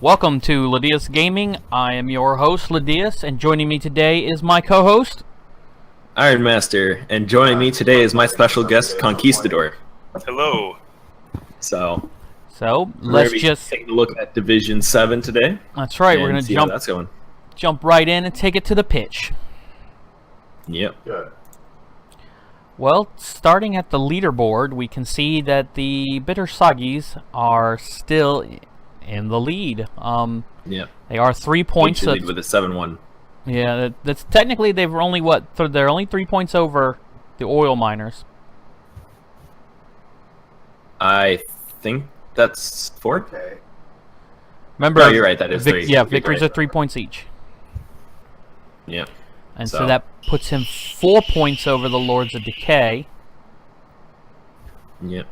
Welcome to Ledeas Gaming. I am your host, Ledeas, and joining me today is my co-host, Iron Master, and joining me today is my special guest, Kahnkestador. Hello. So let's just take a look at Division 7 today. That's right. We're going to jump right in and take it to the pitch. Yep. Good. Well, starting at the leaderboard, we can see that the Bitter Sagis are still in the lead. Yep. They are 3 points. Lead with a 7-1. Yeah, that's technically they're only 3 points over the oil miners. I think that's 4. Okay. Remember, No, you're right. That is 3. Yeah, victories are 3 points each. Yep. And so that puts him 4 points over the Lords of Decay. Yep.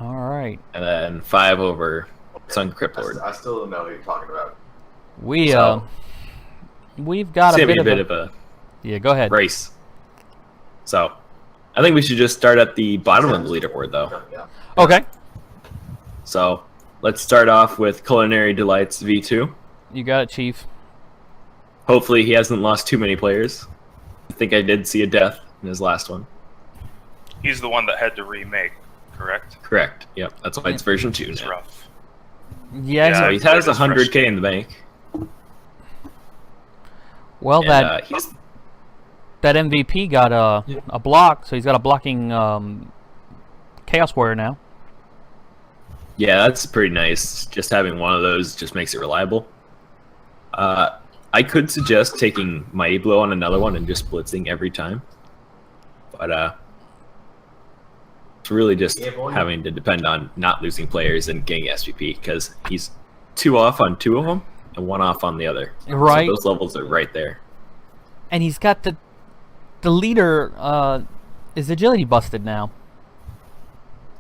All right. And then 5 over Sun Crypt Lord. I still don't know what you're talking about. We've got a bit of a yeah. Go ahead. Race. So, I think we should just start at the bottom of the leaderboard, though. Yeah. Okay. So, let's start off with Culinary Delights V2. You got it, Chief. Hopefully he hasn't lost too many players. I think I did see a death in his last one. He's the one that had to remake, correct? Correct. Yep. That's why it's version 2 It's now. rough. Yeah. So he has 100k in the bank. Well, And, that MVP got a block, so he's got a blocking Chaos Warrior now. yeah, that's pretty nice. Just having one of those just makes it reliable. I could suggest taking Mighty Blow on another one and just blitzing every time. But it's really just having to depend on not losing players and getting SVP, because he's 2 off on 2 of them and 1 off on the other. Right. So those levels are right there. And he's got the leader. Is agility busted now?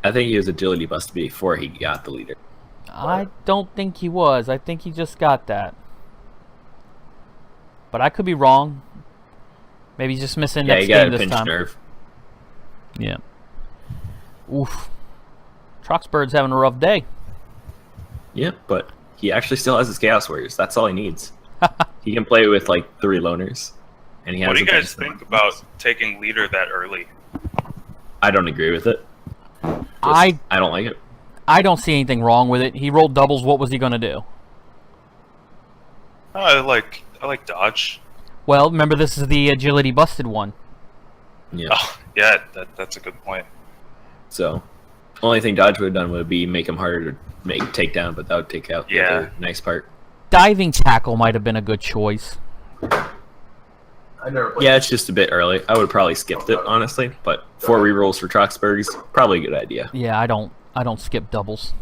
I think he was agility busted before he got the leader. I don't think he was. I think he just got that. But I could be wrong. Maybe he's just missing Yeah, next he got game a this pinched time. nerve. Yeah. Oof. Troxbird's having a rough day. Yeah, but he actually still has his Chaos Warriors. That's all he needs. He can play with like 3 loners, and he has. What do you a guys bunch of think them. about taking leader that early? I don't agree with it. I don't like it. I don't see anything wrong with it. He rolled doubles. What was he going to do? I like dodge. Well, remember this is the agility busted one. Yeah. Oh, yeah, that's a good point. So, only thing Dodge would have done would be make him harder to make takedown, but that would take out the other nice part. Diving tackle might have been a good choice. I never played. Yeah, it's just a bit early. I would have probably skipped it, honestly, but 4 rerolls for Troxberg's probably a good idea. Yeah, I don't skip doubles.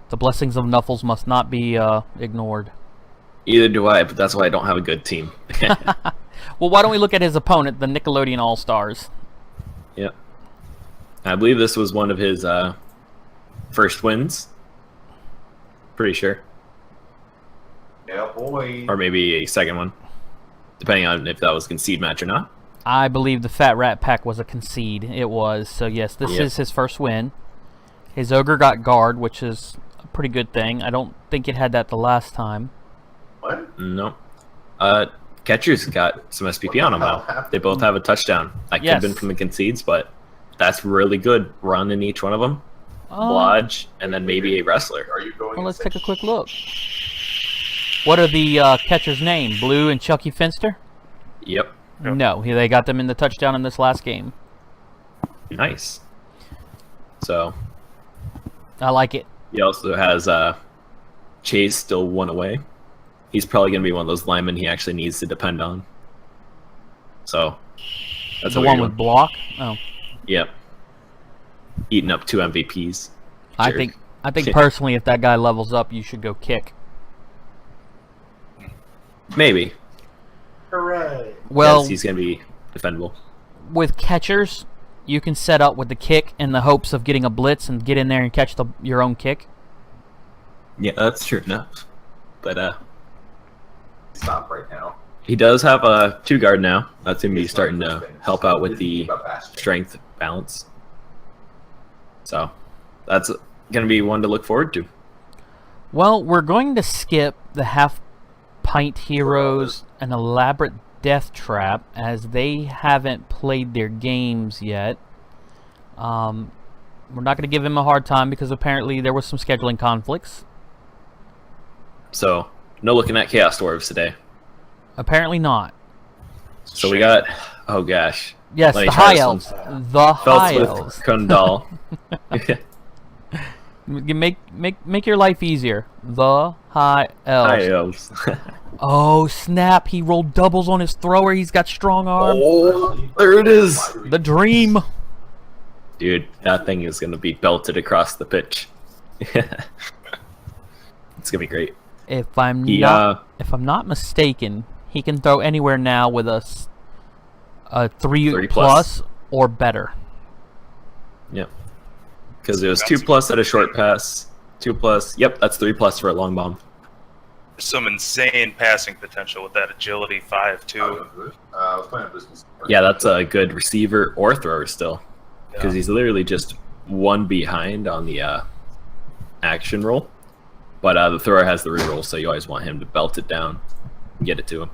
The blessings of Nuffles must not be ignored. Either do I, but that's why I don't have a good team. Well, why don't we look at his opponent, the Nickelodeon All-Stars? Yep. I believe this was one of his first wins. Pretty sure. Yeah, boy. Or maybe a second one, depending on if that was a concede match or not. I believe the Fat Rat Pack was a concede. It was. So, yes, this is his first win. His Ogre got guard, which is a pretty good thing. I don't think it had that the last time. What? No. Catcher's got some SPP on them now. They both have a touchdown. That could have been from the concedes, but that's really good. Run in each one of them. Lodge, and then maybe a wrestler. Are you going? Well, let's take a quick look. What are the catcher's name? Blue and Chucky Finster? Yep. No, they got them in the touchdown in this last game. Nice. So, I like it. he also has Chase still 1 away. He's probably going to be one of those linemen he actually needs to depend on. So, that's The what one we're with doing. block? Oh. Yep. Eating up 2 MVPs. I Jerk. think personally, if that guy levels up, you should go kick. Maybe. Hooray! Well, Yes, he's going to be defendable. with catchers, you can set up with the kick in the hopes of getting a blitz and get in there and catch your own kick. Yeah, that's true enough. But Stop right now. he does have a 2 guard now. That's going to be starting to help out with the strength balance. So, that's going to be one to look forward to. Well, we're going to skip the half-pint heroes and elaborate death trap as they haven't played their games yet. We're not going to give him a hard time because apparently there was some scheduling conflicts. So, no looking at Chaos Dwarves today. Apparently not. So we got, oh gosh. Yes, Let me the try high this one. elves. The high Felts with elves. Kundal. You make your life easier. The high elves. High elves. Oh snap! He rolled doubles on his thrower. He's got strong arm. Oh, there it is. The dream. Dude, that thing is going to be belted across the pitch. It's going to be great. If I'm Yeah. not mistaken, he can throw anywhere now with a 3 3 plus or better. Yep. Because it was 2+ at a short pass. 2+. Yep, that's 3+ for a long bomb. Some insane passing potential with that agility 5 too. I was playing business. Yeah, that's a good receiver or thrower still. Because Yeah. he's literally just one behind on the action roll. But the thrower has the reroll, so you always want him to belt it down and get it to him.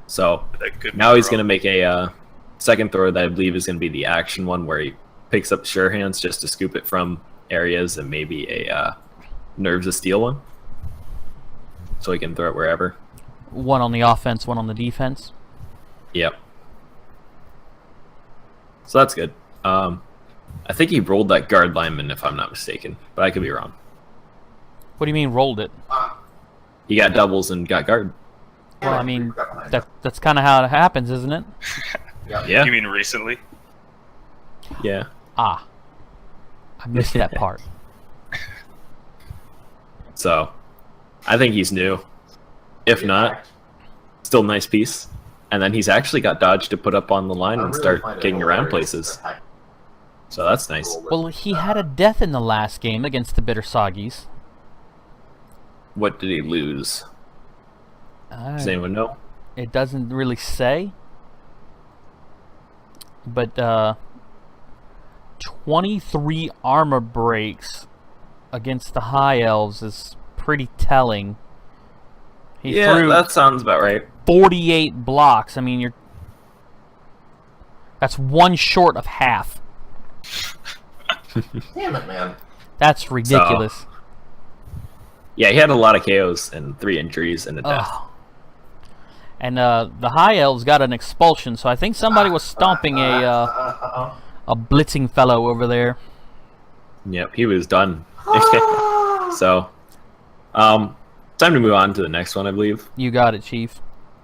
So That could be now he's throw. going to make a second throw that I believe is going to be the action one where he picks up sure hands just to scoop it from areas and maybe a nerves of steel one. So he can throw it wherever. One on the offense, one on the defense. Yep. So that's good. I think he rolled that guard lineman if I'm not mistaken, but I could be wrong. What do you mean rolled it? He got doubles and got guard. Well, I mean that's kind of how it happens, isn't it? Yeah. You mean recently? Yeah. Ah, I missed that part. So I think he's new. If not, still nice piece. And then he's actually got dodge to put up on the line and start getting around places. So that's nice. Well, he had a death in the last game against the Bitter Soggies. What did he lose? Does anyone know? It doesn't really say. But 23 armor breaks against the High Elves is pretty telling. He Yeah, threw that sounds about right. 48 blocks. I mean, that's one short of half. Damn it, man. That's ridiculous. Yeah, he had a lot of KOs and 3 injuries and a death. Ugh. And the High Elves got an expulsion, so I think somebody was stomping a blitzing fellow over there. Yep, he was done. So, time to move on to the next one, I believe. You got it, Chief.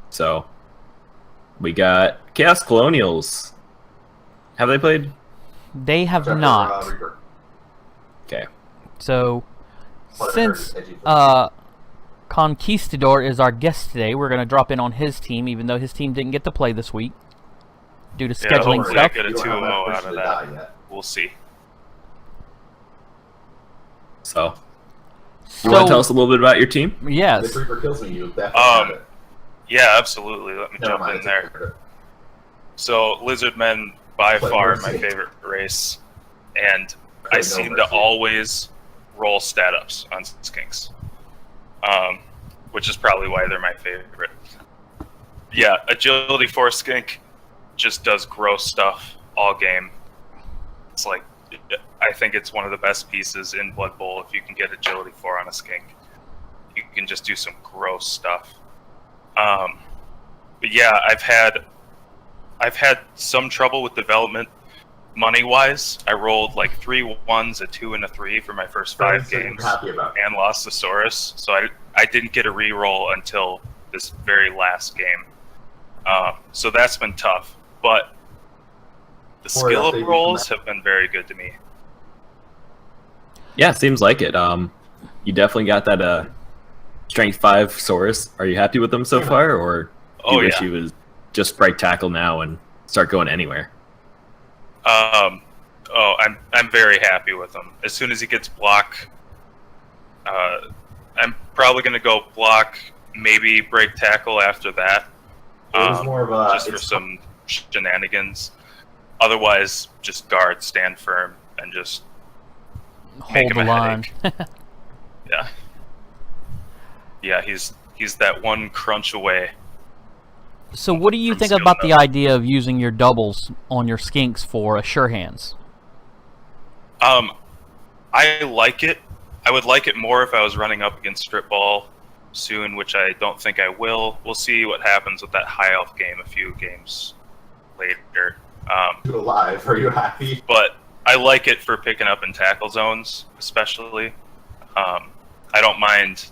So, we got Chaos Colonials. Have they played? They have not. Okay. So, since Kahnkestador is our guest today, we're going to drop in on his team, even though his team didn't get to play this week due to Yeah, scheduling hopefully I stuff. get a 2-0 out of that. We'll see. So, you want to tell us So, a little bit about your team? yes. If Reaper kills me, you definitely have it. Yeah, absolutely. Let me Never jump mind, in it's there. okay. So, Lizardmen, by But far, we'll my see. favorite race. And I no seem to mercy. always roll stat ups on skinks. Which is probably why they're my favorite. Yeah, Agility 4 skink just does gross stuff all game. It's like, I think it's one of the best pieces in Blood Bowl if you can get Agility 4 on a skink. You can just do some gross stuff. But yeah, I've had some trouble with development money-wise. I rolled like 3 1s, a 2, and a 3 for my first 5 That's what I'm games, happy about. and lost the Saurus. So I didn't get a re-roll until this very last game. So that's been tough. But the Boy, skill that up baby rolls from have been very good to me. Yeah, seems like it. You definitely got that Strength 5 Saurus. Are you happy with them so far, or do you Oh, wish yeah. he was just bright tackle now and start going anywhere? I'm very happy with him. As soon as he gets block, I'm probably going to go block, maybe break tackle after that. It was more of a Just for some shenanigans. Otherwise, just guard, stand firm, and just make Hold him the a line. headache. Yeah. Yeah, he's that one crunch away. So what do you From think skill about the up. idea of using your doubles on your skinks for a sure hands? I like it. I would like it more if I was running up against Strip Ball soon, which I don't think I will. We'll see what happens with that high elf game a few games later. You alive? Are you happy? But I like it for picking up in tackle zones, especially. I don't mind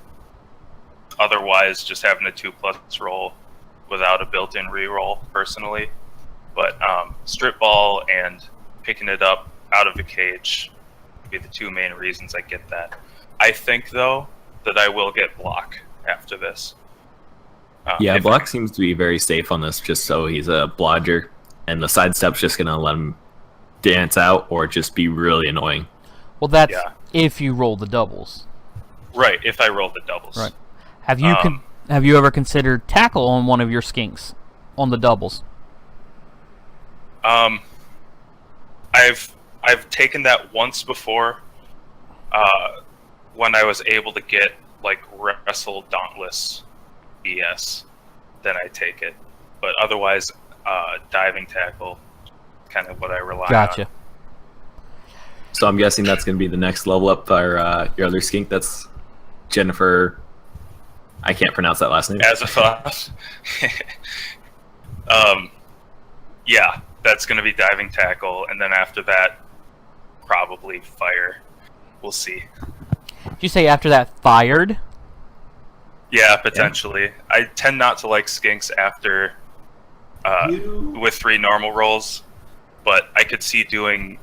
otherwise just having a 2+ roll without a built-in reroll personally. But Strip Ball and picking it up out of the cage would be the two main reasons I get that. I think, though, that I will get block after this. Yeah, if block seems to be very safe on this, just so he's a blodger, and the sidestep's just gonna let him dance out or just be really annoying. Well, that's Yeah. if you roll the doubles. Right, if I roll the doubles. Right. Have you have you ever considered tackle on one of your skinks on the doubles? I've taken that once before, when I was able to get like wrestle dauntless BS, then I take it. But otherwise, diving tackle, kind of what I rely Gotcha. on. So I'm guessing that's gonna be the next level up for your other skink. That's Jennifer. I can't pronounce that last name. As a thought, yeah, that's going to be diving tackle, and then after that, probably fire. We'll see. Did you say after that fired? Yeah, potentially. I tend not to like skinks after with 3 normal rolls, but I could see doing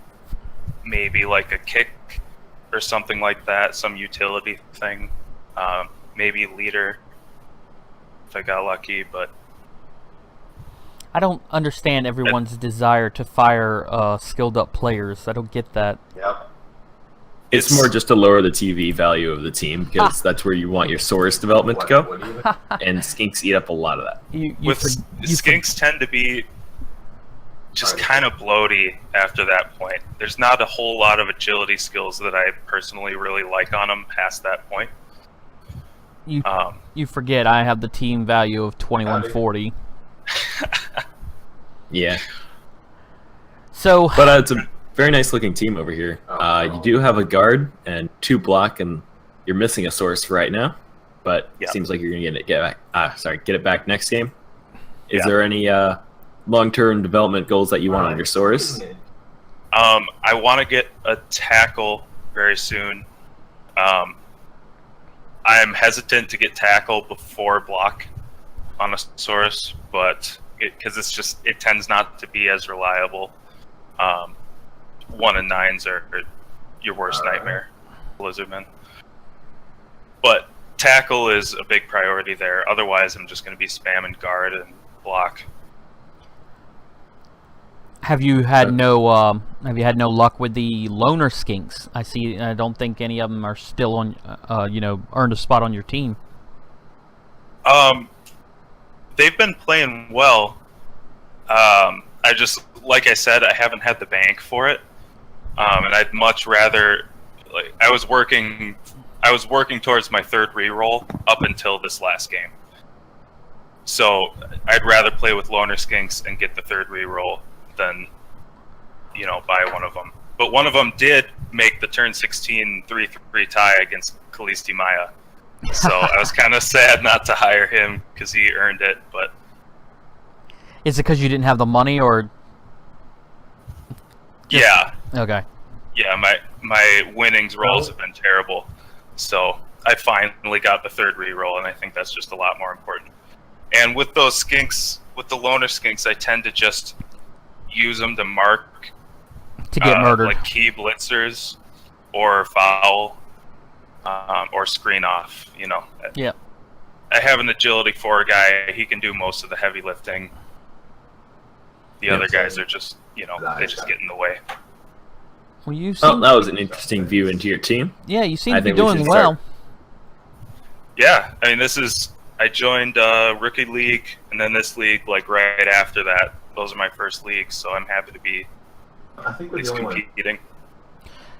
maybe like a kick or something like that, some utility thing. Maybe leader if I got lucky, but I don't understand everyone's desire to fire skilled up players. I don't get that. Yep. It's more just to lower the TV value of the team, because that's where you want your source development to go, What do you and skinks eat up a lot of that. skinks tend to be just kind of bloaty after that point. There's not a whole lot of agility skills that I personally really like on them past that point. You forget I have the team value of 2140. Yeah, So but it's a very nice looking team over here. You do have a guard and 2 block, and you're missing a source right now, but Yeah. it seems like you're gonna get it back next game. Is Yeah. there any long-term development goals that you want on your source? I want to get a tackle very soon. I'm hesitant to get tackle before block on a source, but because it tends not to be as reliable. 1 and 9s are your worst nightmare, Blizzardmen. But tackle is a big priority there. Otherwise, I'm just going to be spamming guard and block. have you had no luck with the loner skinks? I don't think any of them are still on earned a spot on your team. They've been playing well. I just, like I said, I haven't had the bank for it, and I'd much rather. Like, I was working towards my 3rd reroll up until this last game. So I'd rather play with loner skinks and get the 3rd reroll than, buy one of them. But one of them did make the turn 16 3-3 tie against Kalisti Maya. So I was kind of sad not to hire him because he earned it. But Is it because you didn't have the money, or yeah, okay? yeah, my winnings rolls have been terrible. So I finally got the 3rd reroll, and I think that's just a lot more important. And with those skinks, with the loner skinks, I tend to just use them to mark To get murdered. like key blitzers or foul or screen off. Yeah. I have an agility 4 guy. He can do most of the heavy lifting. The other guys are just, they just get in the way. Well, you Well, seem that was an interesting view into your team. you seem I to be think we doing should well. start. Yeah, I mean, I joined Rookie League, and then this league, like, right after that. Those are my first leagues, so I'm happy to be I think at we're least the only one. competing.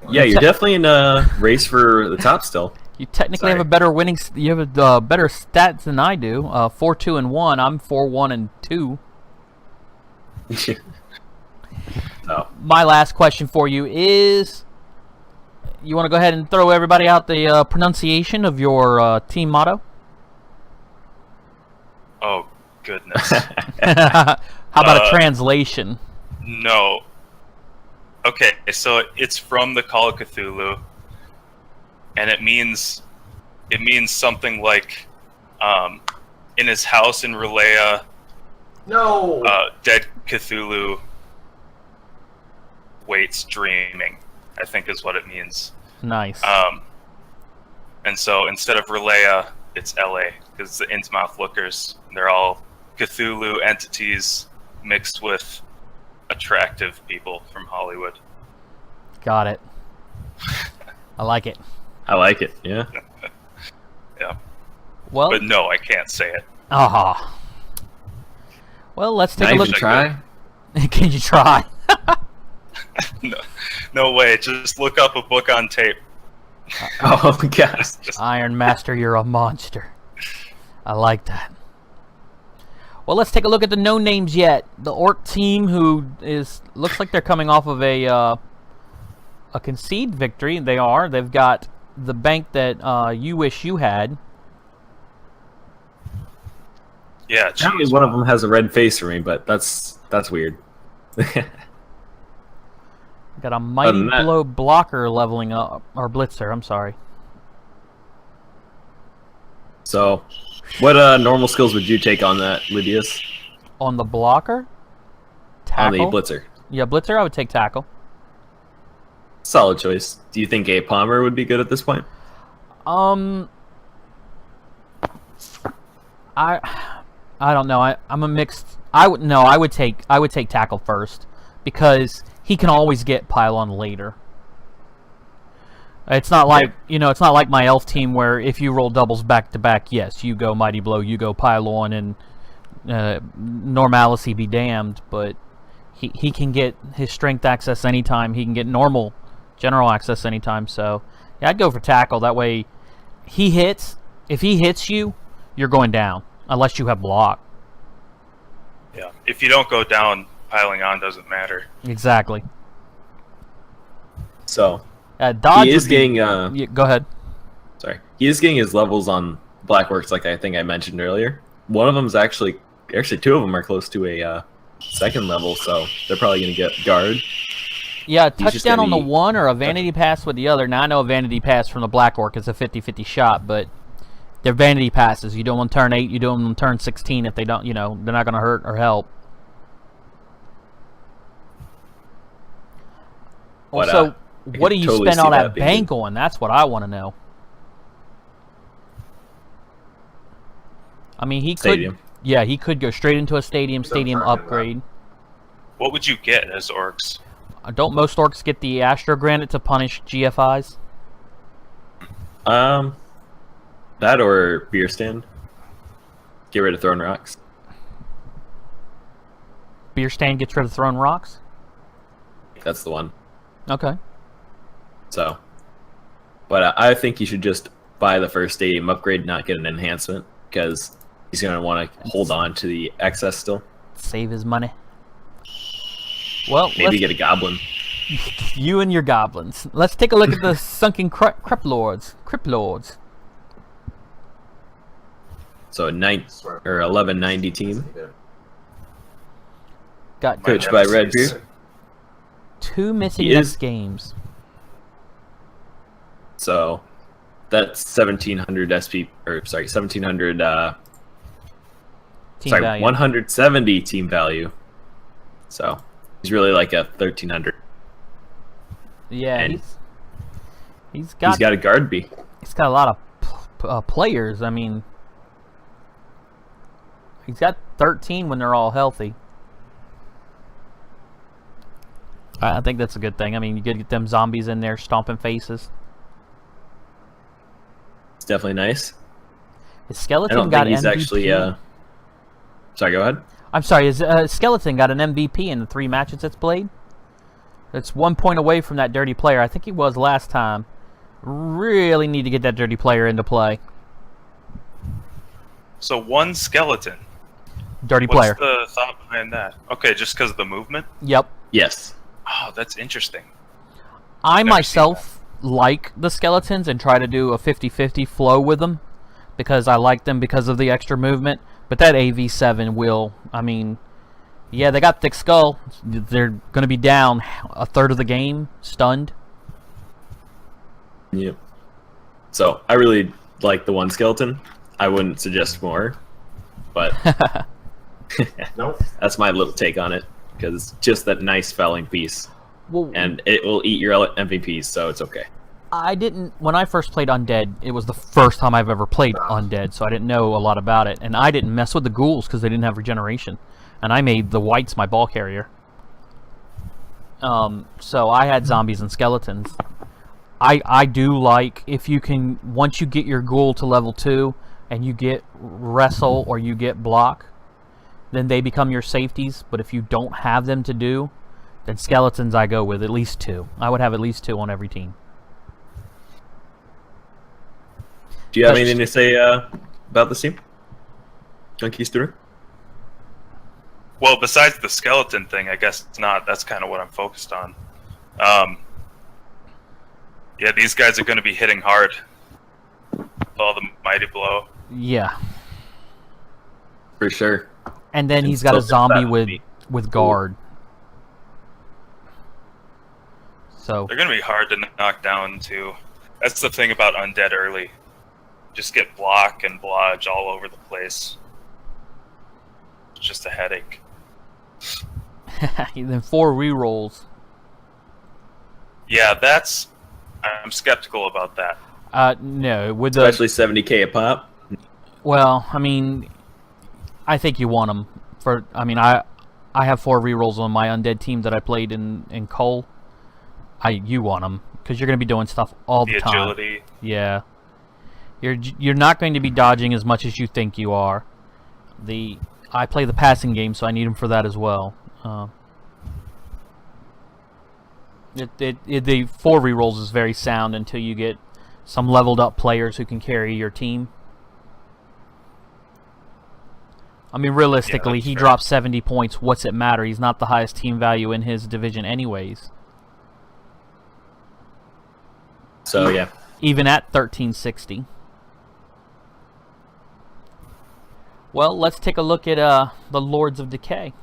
Yeah, you're definitely in a race for the top still. You technically Sorry. have a better winning. You have better stats than I do. 4-2-1. I'm 4-1-2. Oh. My last question for you is: you want to go ahead and throw everybody out the pronunciation of your team motto? Oh, goodness. How about a translation? No. Okay, so it's from the Call of Cthulhu, and it means something like, in his house in Relea, No. dead Cthulhu waits dreaming, I think is what it means. Nice. And so instead of Relea, it's LA, because the Innsmouth Lookers, they're all Cthulhu entities mixed with attractive people from Hollywood. Got it. I like it. I like it. Yeah. Yeah. Well, But no, I can't say it. aha. Well, let's take Can I a look. even try? Can you try? No way, just look up a book on tape. Oh gosh. Iron Master, you're a monster. I like that. Well, let's take a look at the no names yet. The Orc team, who looks like they're coming off of a concede victory. They are. They've got the bank that you wish you had. Yeah, Apparently geez, one of them has a red face for me, but that's weird. Got a mighty than that- blow blocker leveling up, or blitzer. I'm sorry. So, what normal skills would you take on that, Ledeas? On the blocker, On the tackle. blitzer. Yeah, blitzer. I would take tackle. Solid choice. Do you think a Palmer would be good at this point? I don't know. I'm a mixed. I would take tackle first, because he can always get pylon later. It's not like it's not like my elf team where if you roll doubles back to back, yes, you go mighty blow, you go pylon, and normalcy be damned. But he can get his strength access anytime. He can get normal general access anytime. So yeah, I'd go for tackle. That way, he hits. If he hits you, you're going down unless you have block. yeah. If you don't go down, piling on doesn't matter. Exactly. So, Dodge he is would be- getting Yeah, go ahead. sorry. He is getting his levels on Blackworks, like I think I mentioned earlier. One of them is actually two of them are close to a second level, so they're probably going to get guard. Yeah, He's just touchdown gonna on the be- one or a vanity pass with the other. Now, I know a vanity pass from the Black Orc is a 50-50 shot, but they're vanity passes. You do them on turn 8, you do them on turn 16 if they don't, they're not going to hurt or help. But, Also, I what do could you totally spend see all that that being bank good. on? That's what I want to know. I mean, he Stadium. could... Yeah, he could go straight into a stadium That's what I'm talking about. upgrade. What would you get as orcs? Don't most orcs get the Astro Granite to punish GFIs? That or beer stand. Get rid of throwing rocks. Beer stand gets rid of throwing rocks? That's the one. Okay. So, but I think you should just buy the first stadium upgrade, not get an enhancement, because he's going to want to hold on to the excess still. Save his money. Well, Maybe get a goblin. you and your goblins. Let's take a look at the sunken Crypt Lords. So a 1190 team, Got Might coached have by to Redbeard. say- 2 missing He next is- games. So that's 1700 SP, or sorry, 1700. Team Sorry, value. 170 team value. So he's really like a 1300. Yeah, and he's got a guard B. he's got a lot of players. I mean, he's got 13 when they're all healthy. I think that's a good thing. I mean, you get them zombies in there stomping faces. It's definitely nice. His I skeleton don't got think he's MVP. actually. Sorry, go ahead. I'm sorry, his skeleton got an MVP in the 3 matches it's played. It's 1 point away from that dirty player. I think he was last time. Really need to get that dirty player into play. So 1 skeleton. Dirty What's player. the thought behind that? Okay, just because of the movement? Yep. Yes. Oh, that's interesting. I Never myself like the skeletons and try to do a 50-50 flow with them because I like them because of the extra movement. But that AV7 will, I mean, yeah, they got thick skull. They're going to be down a third of the game, stunned. Yep. So I really like the 1 skeleton. I wouldn't suggest more, but Nope. that's my little take on it because it's just that nice felling piece, Well, and it will eat your MVPs, so it's okay. I didn't, when I first played Undead, it was the first time I've ever played Undead, so I didn't know a lot about it. And I didn't mess with the ghouls because they didn't have regeneration. And I made the wights my ball carrier. So I had zombies and skeletons. I do like, if you can, once you get your ghoul to level 2, and you get wrestle or you get block, then they become your safeties. But if you don't have them to do, then skeletons I go with at least 2. I would have at least 2 on every team. Do you have anything to say about this team? Kahnkestador? Well, besides the skeleton thing, I guess it's not. That's kind of what I'm focused on. Yeah, these guys are going to be hitting hard with all the mighty blow. Yeah. For sure. And then And he's got a still zombie that would be with guard. So They're going to be hard to knock down, too. That's the thing about Undead early. Just get block and blodge all over the place. It's just a headache. then 4 rerolls. Yeah, that's... I'm skeptical about that. No, with the Especially 70k a pop. well, I mean, I think you want them for. I mean, I have 4 rerolls on my undead team that I played in Cole. You want them because you're going to be doing stuff all the The time. agility. Yeah, you're not going to be dodging as much as you think you are. I play the passing game, so I need them for that as well. The 4 rerolls is very sound until you get some leveled up players who can carry your team. I mean, realistically, that's he fair. drops 70 points. What's it matter? He's not the highest team value in his division anyways. So yeah. Even at 1360. Well, let's take a look at the Lords of Decay.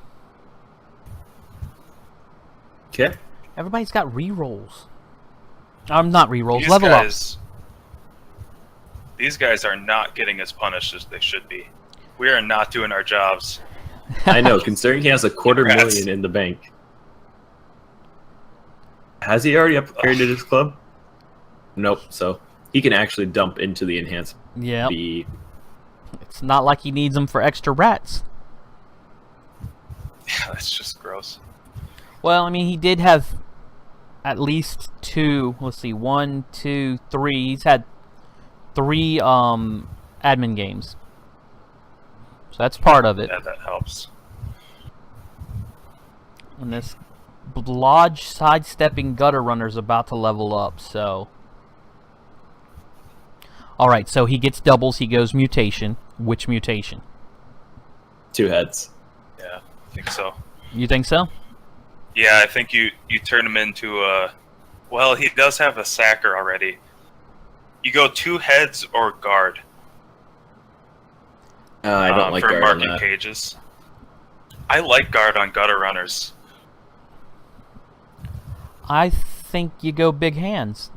Okay. Everybody's got rerolls. Not rerolls, These level guys, these guys are not getting as punished as they should be. We are not doing our jobs. I know, considering he has a Congrats. $250,000 in the bank. Has he already upgraded his club? Nope, so he can actually dump into the enhanced. up. Yeah. The It's not like he needs them for extra rats. Yeah, that's just gross. Well, I mean, he did have at least 2. Let's see, 1, 2, 3. He's had 3 admin games, so that's part of it. Yeah, that helps. And this Lodge sidestepping gutter runner's about to level up. So, all right. So he gets doubles. He goes mutation. Which mutation? 2 heads. Yeah, I think so. You think so? Yeah, I think you turn him into a... Well, he does have a sacker already. You go 2 heads or guard. I don't like for guard on marking that. cages. I like guard on gutter runners. I think you go big hands.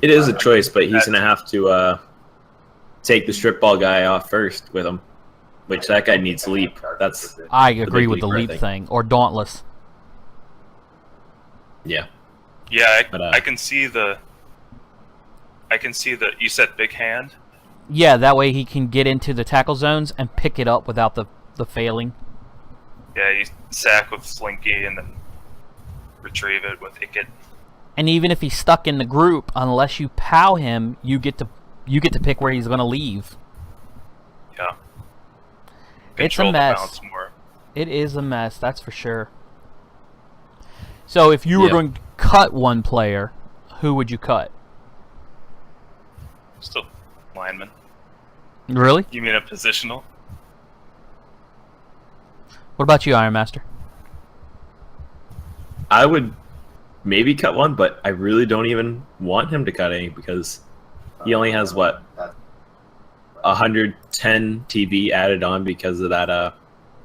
It is a choice, but he's gonna have to take the strip ball guy off first with him, which that guy needs leap. That's I agree big with the leaper, I leap think. thing or dauntless. yeah. Yeah, But, I can see the... I can see the... You said big hand? Yeah, that way he can get into the tackle zones and pick it up without the failing. Yeah, you sack with Slinky and then retrieve it with Icket. And even if he's stuck in the group, unless you POW him, you get to pick where he's going to leave. Yeah. It's a Control the mess. bounce more. It is a mess, that's for sure. So if you were Yeah. going to cut cut one player, who would you cut? Still lineman. Really? You mean a positional? What about you, Iron Master? I would maybe cut one, but I really don't even want him to cut any because he only has what 110 TV added on because of that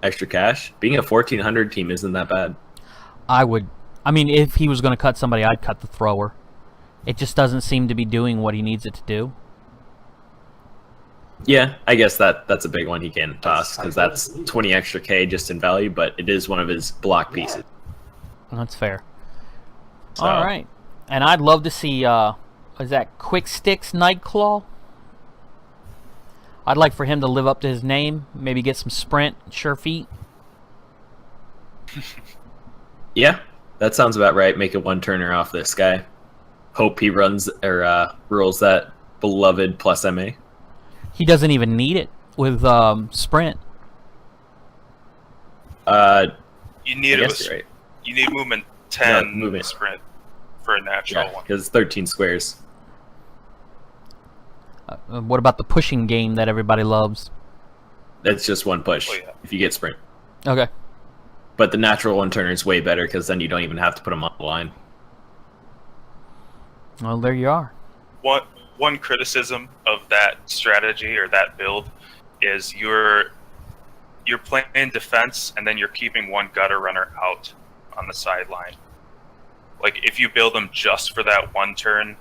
extra cash. Being a 1400 team isn't that bad. I mean, if he was going to cut somebody, I'd cut the thrower. It just doesn't seem to be doing what he needs it to do. Yeah, I guess that's a big one he can toss because that's 20 extra K just in value, but it is one of his block pieces. That's fair. So- All right. And I'd love to see, is that Quick Sticks Nightclaw? I'd like for him to live up to his name, maybe get some sprint, sure feet. Yeah, that sounds about right. Make a one-turner off this guy. Hope he runs or rolls that beloved plus MA. He doesn't even need it with sprint. You need I it guess with, you're right. you need movement 10 No, movement. sprint for a natural Yeah, one. because 13 squares. What about the pushing game that everybody loves? That's just one push Oh, yeah. if you get sprint. Okay. But the natural one-turner is way better because then you don't even have to put him on the line. Well, there you are. One criticism of that strategy or that build is you're playing defense and then you're keeping one gutter runner out on the sideline. Like if you build them just for that one turn,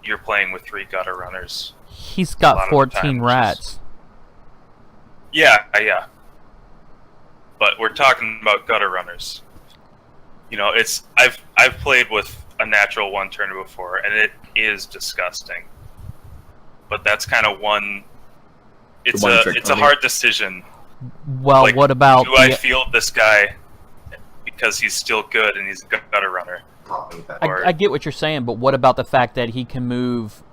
you're playing with 3 gutter runners. He's A lot got of the 14 time, which rats. Yeah. But we're talking about gutter runners. You know, I've played with a natural one turner before, and it is disgusting. But that's kind of one. It's trick a pony. hard decision. Well, Like, what about do I the, field this guy because he's still good and he's a gutter runner? or- I get what you're saying, but what about the fact that he can move,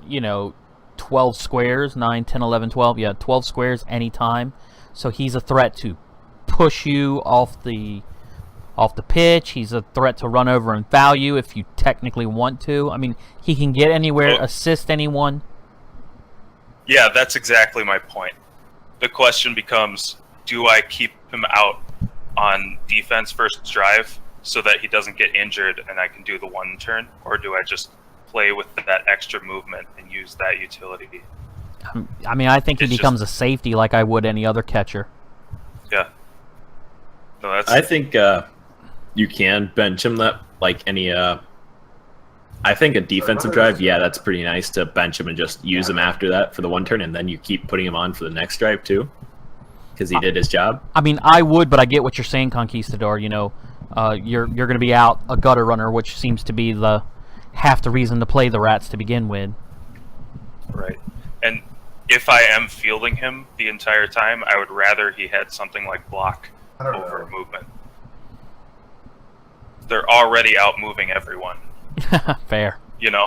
12 squares, 9, 10, 11, 12, 12 squares anytime. So he's a threat to push you off the pitch. He's a threat to run over and foul you if you technically want to. I mean, he can get anywhere, Well- assist anyone. Yeah, that's exactly my point. The question becomes, do I keep him out on defense first drive so that he doesn't get injured and I can do the one turn? Or do I just play with that extra movement and use that utility? I mean, I think he It's becomes a safety like I would any other catcher. Yeah. No, that's I think you can bench him that like any. I think a defensive drive, yeah, that's pretty nice to bench him and just use him after that for the one turn, and then you keep putting him on for the next drive too, because he did his job. I mean, I would, but I get what you're saying, Conquistador. You're going to be out a gutter runner, which seems to be half the reason to play the rats to begin with. right. And if I am fielding him the entire time, I would rather he had something like block over movement. They're already out moving everyone, Fair. you know?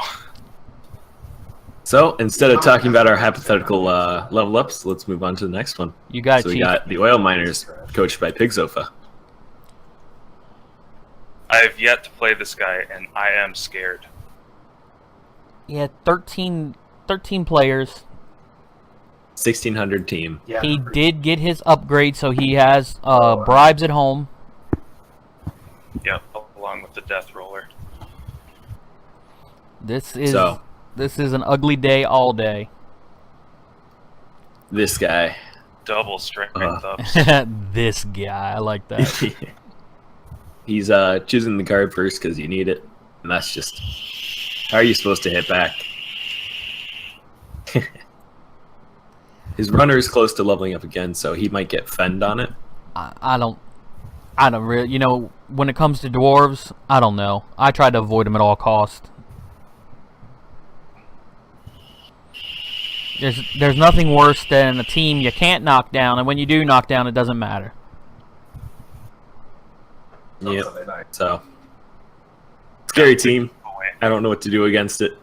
So instead of talking about our hypothetical level ups, let's move on to the next one. You got it, So we Chief. got the oil miners, coached by Pigsofa. I have yet to play this guy, and I am scared. Yeah, 13 players. 1600 team. Yeah, He did get his upgrade, so he has bribes at home. Yep, along with the death roller. This is So- an ugly day all day. This guy. Double strength ups. This guy, I like that. He's choosing the card first because you need it, and that's just how are you supposed to hit back? His runner is close to leveling up again, so he might get fend on it. I don't really, when it comes to dwarves, I don't know. I try to avoid them at all costs. There's nothing worse than a team you can't knock down, and when you do knock down, it doesn't matter. Yep. So scary team. I don't know what to do against it.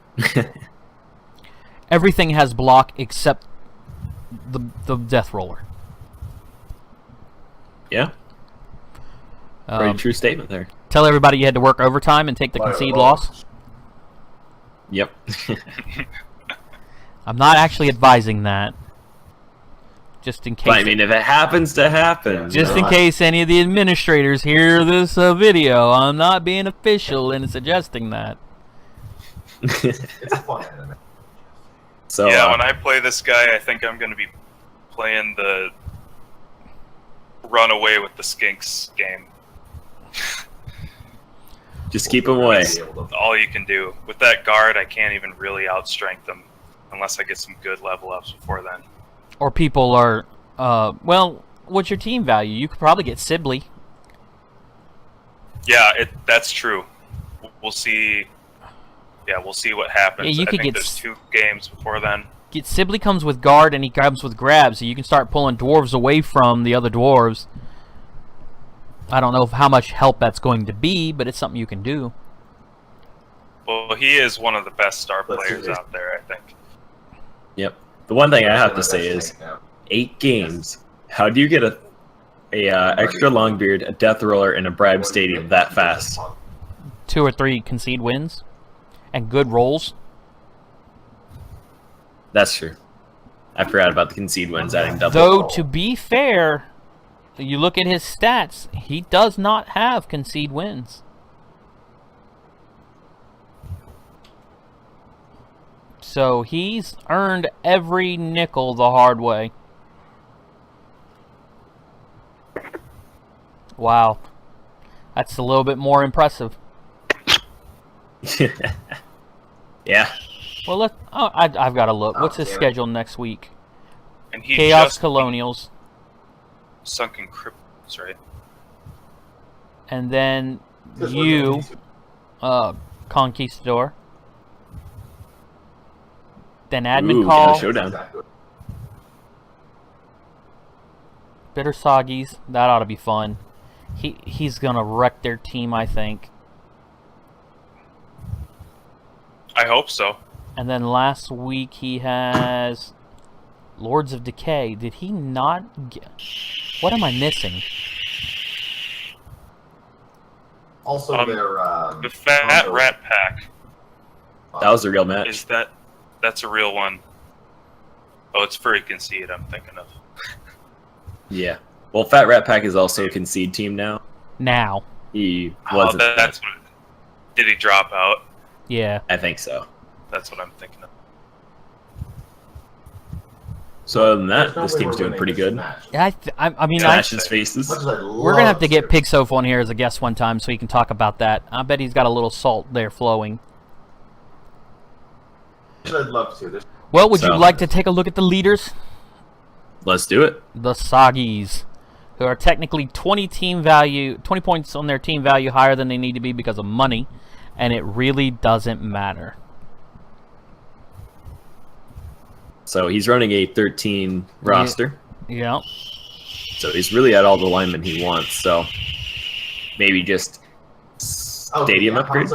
Everything has block except the death roller. Yeah, very true statement there. Tell everybody you had to work overtime and take the concede loss. Yep. I'm not actually advising that. Just in case. But I mean, if it happens to happen. Just in case any of the administrators hear this video, I'm not being official in suggesting that. It's a fun anime. So, yeah, when I play this guy, I think I'm going to be playing the run away with the skinks game. just keep him away. All you can do. With that guard, I can't even really outstrength them unless I get some good level ups before then. Or people are, well, what's your team value? You could probably get Sibley. Yeah, that's true. We'll see. Yeah, we'll see what happens. Yeah, you I could think get there's 2 games before then. Sibley comes with guard and he comes with grab, so you can start pulling dwarves away from the other dwarves. I don't know how much help that's going to be, but it's something you can do. Well, he is one of the best star players out there, I think. Yep. The one thing I have to say is 8 games. How do you get a extra longbeard, a death roller, and a bribe stadium that fast? 2 or 3 concede wins and good rolls. That's true. I forgot about the concede wins adding double. Though, to be fair, you look at his stats, he does not have concede wins. So he's earned every nickel the hard way. Wow. That's a little bit more impressive. Yeah. Well, I've got to look. What's his schedule next week? And he Chaos just Colonials. Sunken Cripples, right? And then you, Kahnkestador. Then Admin Ooh, Call, yeah, showdown. Bitter Soggies. That ought to be fun. He's gonna wreck their team, I think. I hope so. And then last week he has Lords of Decay. Did he not get... What am I missing? Also, The Fat Rat Pack. That was a real match. That's a real one? Oh, it's Furry Concede I'm thinking of. Yeah. Well, Fat Rat Pack is also a concede team now. Now. He wasn't. That's what. Did he drop out? Yeah. I think so. That's what I'm thinking of. So other than that, this team's doing pretty good. Yeah, I mean, Smash's faces. we're gonna have to get Pigsof on here as a guest one time so he can talk about that. I bet he's got a little salt there flowing. I'd love to. Well, would you like to take a look at the leaders? Let's do it. The Soggies, who are technically 20 points on their team value higher than they need to be because of money, and it really doesn't matter. So he's running a 13 roster. Yeah. So he's really at all the linemen he wants. So maybe just stadium upgrade.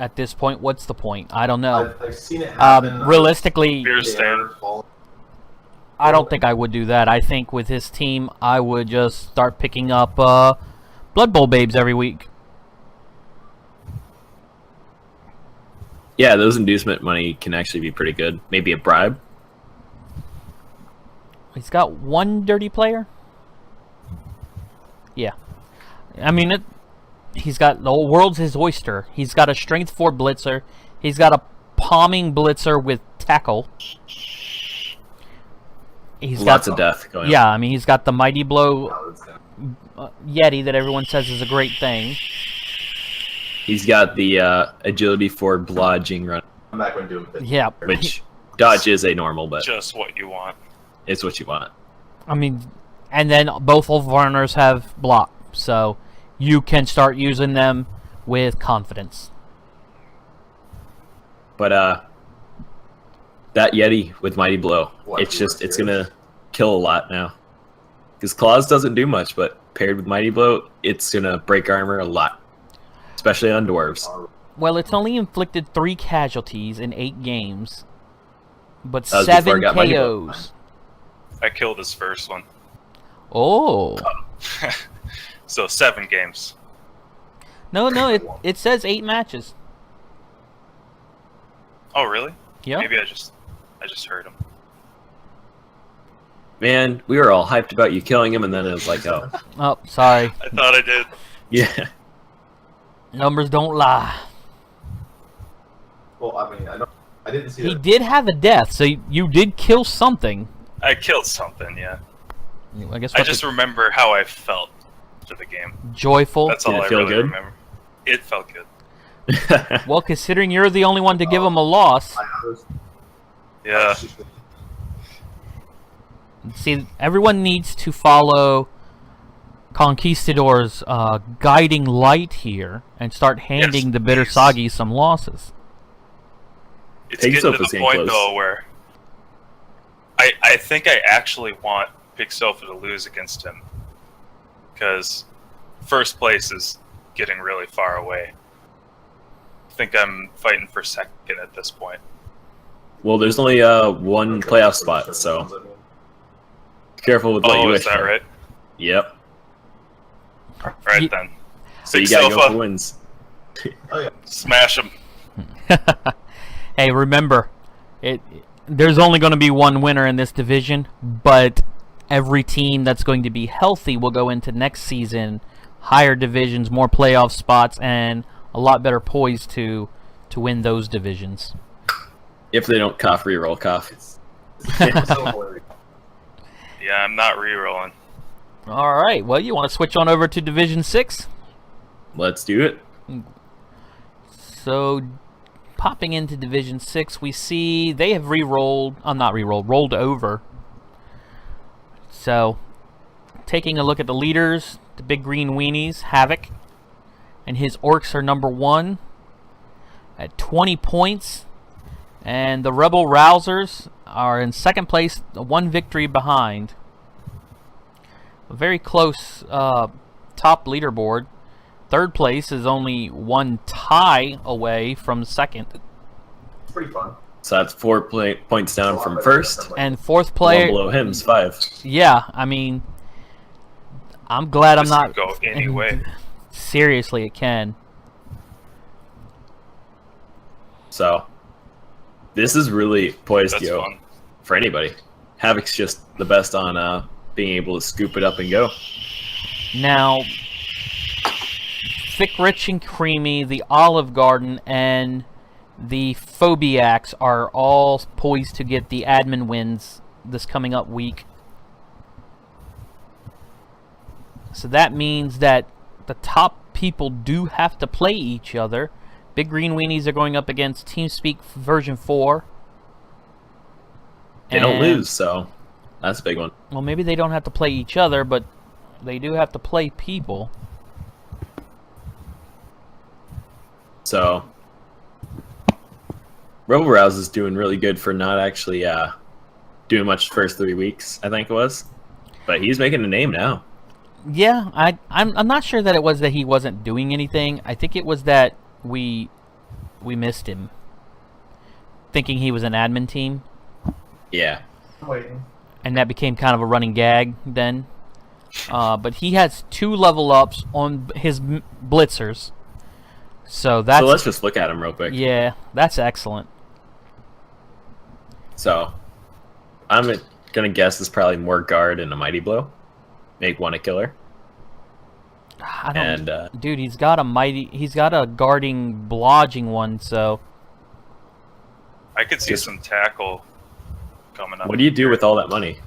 At this point, what's the point? I don't know. I've seen it happen. Realistically, I don't think I would do that. I think with his team, I would just start picking up Blood Bowl babes every week. Yeah, those inducement money can actually be pretty good. Maybe a bribe. He's got one dirty player? Yeah. I mean, he's got the whole world's his oyster. He's got a strength 4 blitzer. He's got a palming blitzer with tackle. He's Lots got of death going on. Yeah, I mean, he's got the Mighty Blow Yeti that everyone says is a great thing. He's got the agility for blodging run. I'm back when doing it. Yeah. Which dodge is a normal, but just what you want. it's what you want. I mean, and then both of our runners have block, so you can start using them with confidence. But that Yeti with Mighty Blow, it's gonna kill a lot now. Because Claws doesn't do much, but paired with Mighty Blow, it's gonna break armor a lot. Especially on dwarves. Well, it's only inflicted 3 casualties in 8 games, but That was before 7 I got Mighty Blow. KOs. I killed his first one. Oh. So 7 games. No, it says 8 matches. Oh, really? Yeah. Maybe I just heard him. Man, we were all hyped about you killing him, and then it was like, oh. Oh, sorry. I thought I did. Yeah. Numbers don't lie. Well, I mean, I didn't see He it. did have a death, so you did kill something. I killed something, yeah. I guess I just remember how I felt for the game. joyful. That's Did all it I feel really good? remember. It felt good. Well, considering you're the only one to give him a loss. Yeah. See, everyone needs to follow Kahnkestador's guiding light here and start handing Yes, the Bitter please. Soggy some losses. It's Pig getting Soap to is the getting point, close. though, where I think I actually want Pig Sofa to lose against him. Because first place is getting really far away. I think I'm fighting for second at this point. Well, there's only one playoff spot, so careful with what you Oh, wish is that for. right? Yep. Right Ye- then. So you Pig gotta go Sofa, for wins. Oh yeah. smash him. Hey, remember, there's only going to be one winner in this division, but every team that's going to be healthy will go into next season, higher divisions, more playoff spots, and a lot better poised to win those divisions. If they don't cough, reroll cough. It's so hilarious. Yeah, I'm not re-rolling. All right, well, you want to switch on over to Division 6? Let's do it. So, popping into Division 6, we see they have rolled over. So, taking a look at the leaders, the Big Green Weenies, Havoc, and his Orcs are number 1 at 20 points. And the Rebel Rousers are in second place, 1 victory behind. A very close top leaderboard. Third place is only 1 tie away from second. It's pretty fun. So that's 4 points down from first. And fourth One player, below him is 5. yeah, I mean, I'm glad This I'm not. could go any way. Seriously, it can. So this is really poised, That's yo, fun. for anybody. Havoc's just the best on being able to scoop it up and go. Now, Thick, Rich, and Creamy, the Olive Garden, and the Phobiacs are all poised to get the admin wins this coming up week. So that means that the top people do have to play each other. Big Green Weenies are going up against TeamSpeak version 4. They don't And- lose, so that's a big one. Well, maybe they don't have to play each other, but they do have to play people. So Rebel Rouse is doing really good for not actually doing much the first 3 weeks, I think it was. But he's making a name now. Yeah, I'm not sure that it was that he wasn't doing anything. I think it was that we missed him, thinking he was an admin team, Yeah. I'm waiting. and that became kind of a running gag then. But he has 2 level ups on his blitzers, so that's So let's just look at him real quick. yeah, that's excellent. So I'm gonna guess it's probably more guard and a mighty blow. Make 1 a killer. I don't, And dude, he's got a guarding blodging one, so I could see Just- some tackle coming up. what do you do with all that money?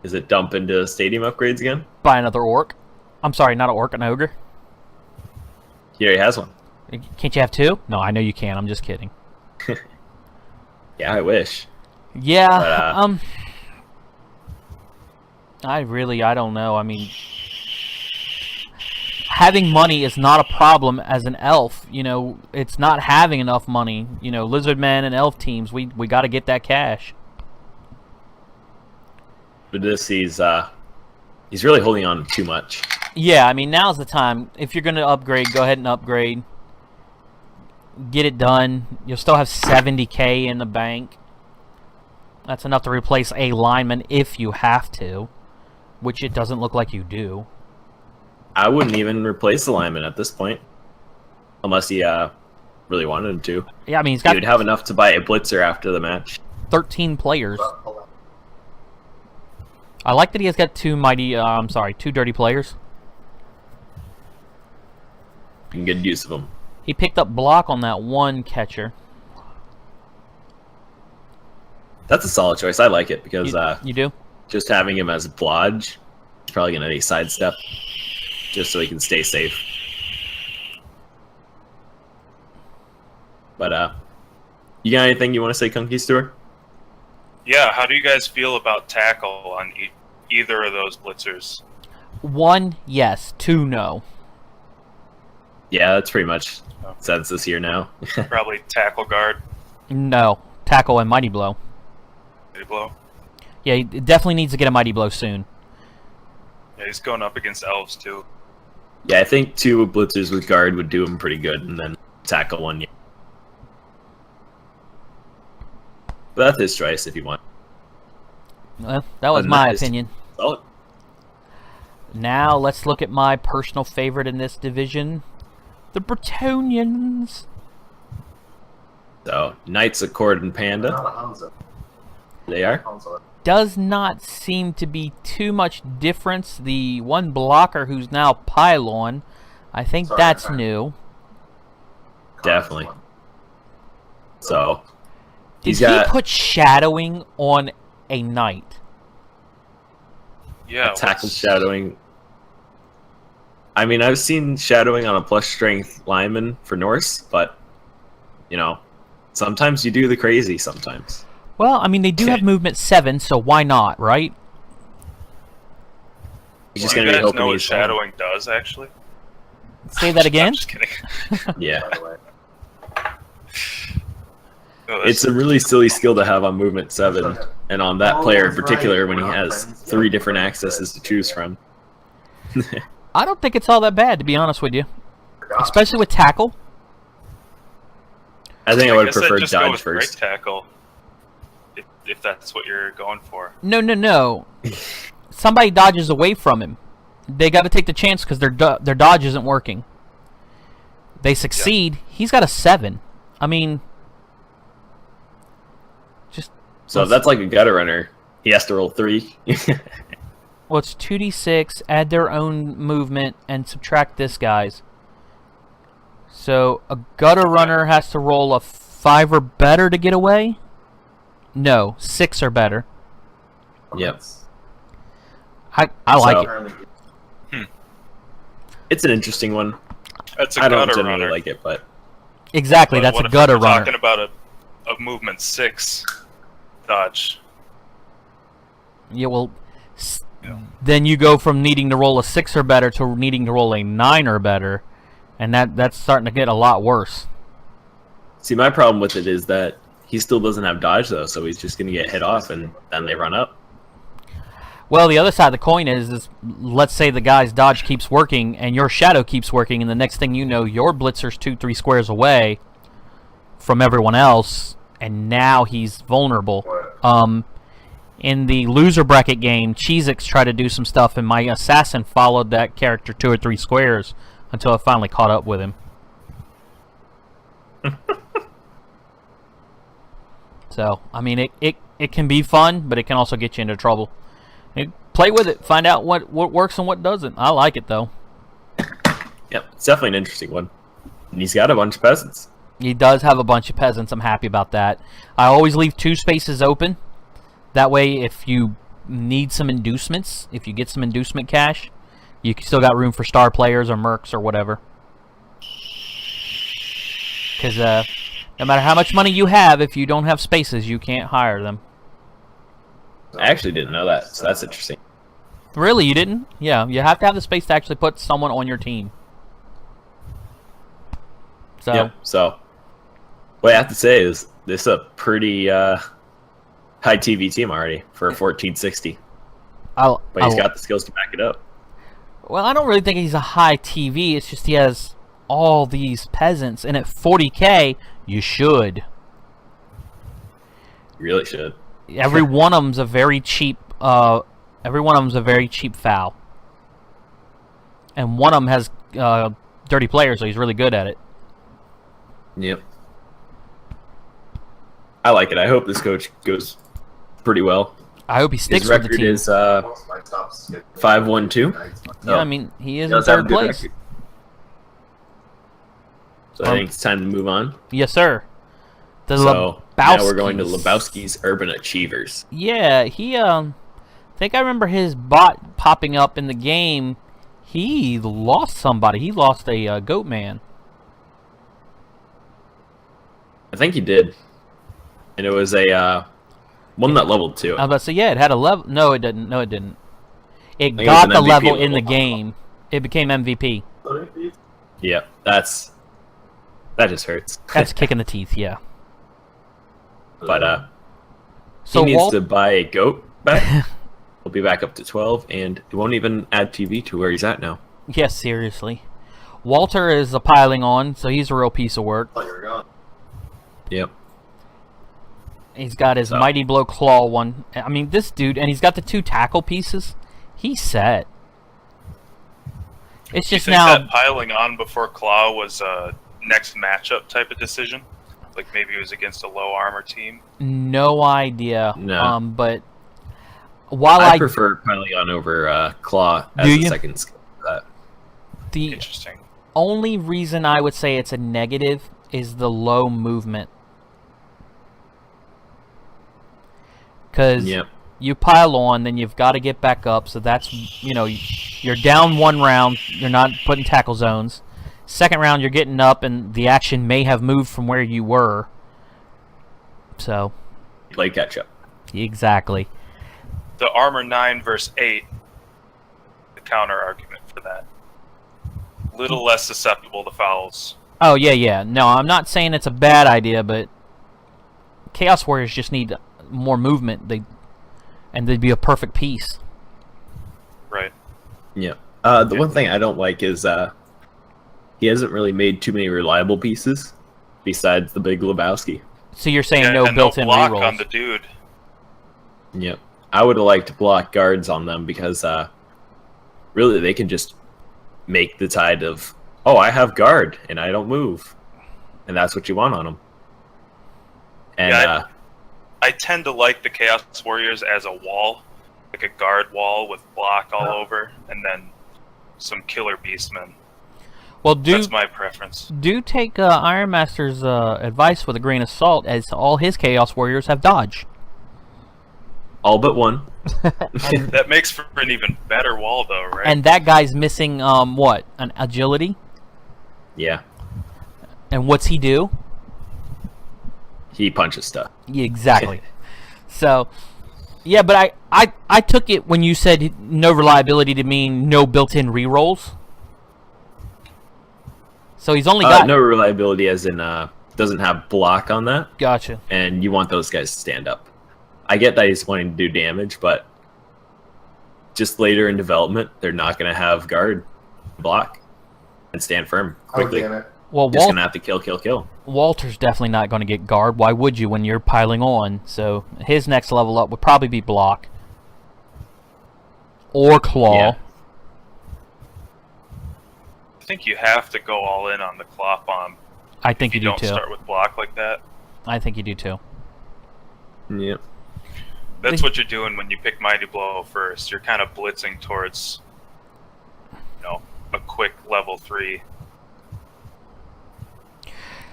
Is it dump into stadium upgrades again? buy another orc. I'm sorry, not an orc, an ogre. He already has one. Can't you have 2? No, I know you can. I'm just kidding. Yeah, I wish. Yeah, But, I don't know. I mean, having money is not a problem as an elf. You know, it's not having enough money. You know, Lizardmen and elf teams, we got to get that cash. But this he's really holding on too much. Yeah, I mean, now's the time. If you're going to upgrade, go ahead and upgrade. Get it done. You'll still have 70K in the bank. That's enough to replace a lineman if you have to, which it doesn't look like you do. I wouldn't even replace the lineman at this point, unless he really wanted him to. Yeah, I mean, he's He got would have enough to buy a blitzer after the match. 13 players. Hold on. I like that he has got two dirty players. You can get use of him. He picked up block on that one catcher. That's a solid choice. I like it because You do? just having him as a blodge, he's probably going to sidestep just so he can stay safe. But you got anything you want to say, Kahnkestador? Yeah, how do you guys feel about tackle on either of those blitzers? 1, yes. 2, no. Yeah, that's pretty much census here now. Probably tackle guard. No. Tackle and mighty blow. Mighty blow. Yeah, he definitely needs to get a mighty blow soon. Yeah, he's going up against elves too. Yeah, I think 2 blitzers with guard would do him pretty good, and then tackle 1. Yeah. But that's his choice if you want. That was And my that is- opinion. Solid. Now let's look at my personal favorite in this division. The Bretonians. So, Knights, Accord, and They're Panda. not a Hanzo. They are. Hanzo. Does not seem to be too much difference. The one blocker who's now Pylon, I think Sorry, that's sorry. new. Definitely. So, Did he's he got put shadowing on a knight? Yeah. tackle what's- shadowing. I mean, I've seen shadowing on a plus strength lineman for Norse, but, you know, sometimes you do the crazy sometimes. Well, I mean, they do have movement 7, so why not, right? He's just Do going you to be guys hoping know what he's shadowing does, actually? Say that again? I'm just kidding. Yeah. By the way. No, that's- It's a really silly skill to have on movement 7, and on that player in particular when he has 3 different accesses to choose from. I don't think it's all that bad, to be honest with you. Forgot. Especially with tackle. I think I would have guess I'd preferred just go dodge with break first. tackle, if that's what you're going for. No. Somebody dodges away from him. They got to take the chance because their dodge isn't working. They succeed. He's got a 7. I mean, just So if that's like a gutter runner, he has to roll 3. well, it's 2d6. Add their own movement and subtract this guy's. So a gutter runner has to roll a 5 or better to get away. No, 6 or better. Yep. I like it. Apparently, It's an interesting one. That's a I don't gutter generally runner. like it, but Exactly, But that's what a if gutter we're runner. talking about a movement 6 dodge. Yeah, well, Yeah. then you go from needing to roll a 6 or better to needing to roll a 9 or better, and that's starting to get a lot worse. see, my problem with it is that he still doesn't have dodge, though, so he's just going to get hit off, and then they run up. Well, the other side of the coin is let's say the guy's dodge keeps working and your shadow keeps working, and the next thing you know, your blitzer's 2-3 squares away from everyone else, and now he's vulnerable. what? In the loser bracket game, Cheezix tried to do some stuff, and my assassin followed that character 2 or 3 squares until I finally caught up with him. So, I mean, it can be fun, but it can also get you into trouble. Play with it. Find out what works and what doesn't. I like it, though. Yep, it's definitely an interesting one. And he's got a bunch of peasants. He does have a bunch of peasants. I'm happy about that. I always leave 2 spaces open. That way, if you need some inducements, if you get some inducement cash, you still got room for star players or mercs or whatever. Because no matter how much money you have, if you don't have spaces, you can't hire them. I actually didn't know that, so that's interesting. Really, you didn't? Yeah, you have to have the space to actually put someone on your team. So, Yep, so what I have to say is this is a pretty high TV team already for a 1460. But he's got the skills to back it up. Well, I don't really think he's a high TV. It's just he has all these peasants, and at 40K, you should. You really should. Every one of them's a very cheap. Every one of them's a very cheap foul. And one of them has dirty players, so he's really good at it. Yep. I like it. I hope this coach goes pretty well. I hope he sticks His with the record team. is Most of my stops get 5-1-2. Yeah, I mean, he is in does have a third good place. record. So I think it's time to move on. Yes, sir. The So now we're going to Lebowskis. Lebowski's Urban Achievers. Yeah, he I think I remember his bot popping up in the game. He lost somebody. He lost a goat man. I think he did. And it was a one that leveled too. I was about to say, yeah, it had a level. No, it didn't. No, it didn't. It think it was got an the MVP level in the level. game. It became MVP. Yeah, that just hurts. That's kicking the teeth, yeah. But So he needs Walt, to buy a goat back. He'll be back up to 12, and it won't even add TV to where he's at now. yes, seriously. Walter is piling on, so he's a real piece of work. Oh, you're gone. Yep. He's got his So- Mighty Blow Claw one. I mean, this dude, and he's got the 2 tackle pieces. He's set. It's Do you just think now. that piling on before Claw was a next matchup type of decision? Like maybe it was against a low armor team? No idea. No. But while I prefer piling on over Claw as Do a you? second skill for that. the Interesting. only reason I would say it's a negative is the low movement. Because Yep. you pile on, then you've got to get back up. So that's, you're down 1 round. You're not putting tackle zones. Second round, you're getting up, and the action may have moved from where you were. So, Play catch up. exactly. The armor 9 versus 8, the counter argument for that. Little less susceptible to fouls. Oh, yeah. No, I'm not saying it's a bad idea, but Chaos Warriors just need more movement. And they'd be a perfect piece. Right. Yeah. The one thing I don't like is he hasn't really made too many reliable pieces besides the Big Lebowski. So you're saying Yeah, no and built-in no block rerolls. on the dude. Yep. I would have liked to block guards on them because really they can just make the tide of, oh, I have guard and I don't move. And that's what you want on them. And Yeah, I tend to like the Chaos Warriors as a wall, like a guard wall with block all over, and then some killer beastmen. Well, That's my preference. do take Iron Master's advice with a grain of salt, as all his Chaos Warriors have dodge. all but one. That makes for an even better wall, though, right? And that guy's missing, what? An agility? Yeah. And what's he do? He punches stuff. Yeah, exactly. So, yeah, but I took it when you said no reliability to mean no built-in rerolls. So he's only got... No reliability as in doesn't have block on that, Gotcha. and you want those guys to stand up. I get that he's wanting to do damage, but just later in development, they're not going to have guard, block, and stand firm Oh, quickly. damn it. Well, Just going to have to kill. Walter's definitely not going to get guard. Why would you when you're piling on? So his next level up would probably be block. Or claw. Yeah. I think you have to go all in on the claw bomb. I think If you you do don't too. start with block like that. I think you do too. Yep. That's what you're doing when you pick Mighty Blow first. You're kind of blitzing towards, a quick level 3.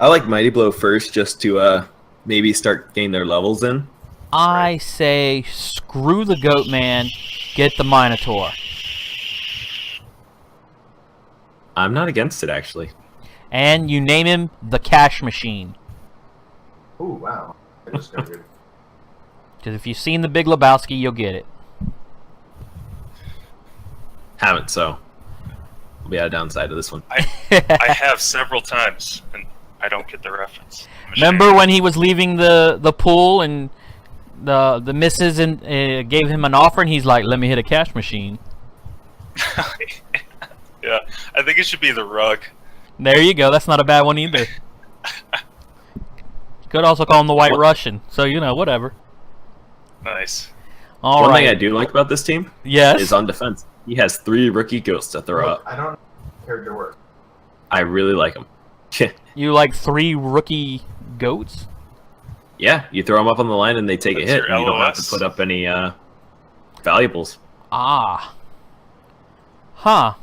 I like Mighty Blow first just to maybe start getting their levels in. I say screw the goat man, get the Minotaur. I'm not against it, actually. And you name him the Cash Machine. Ooh, wow. I just got good. Because if you've seen the Big Lebowski, you'll get it. Haven't, so we'll be at a downside to this one. I have several times, and I don't get the reference. I'm ashamed. Remember when he was leaving the pool and the missus gave him an offer and he's like, let me hit a cash machine. Yeah, I think it should be the rug. There you go. That's not a bad one either. Could also call him the White Russian. So, whatever. Nice. All One right. thing I do like about this team Yes. is on defense. He has 3 rookie ghosts to throw Look, up. I don't know how character works. I really like him. You like 3 rookie goats? Yeah, you throw them up on the line and they take That's a hit, your and you don't have to LOS. put up any valuables. Ah. Huh.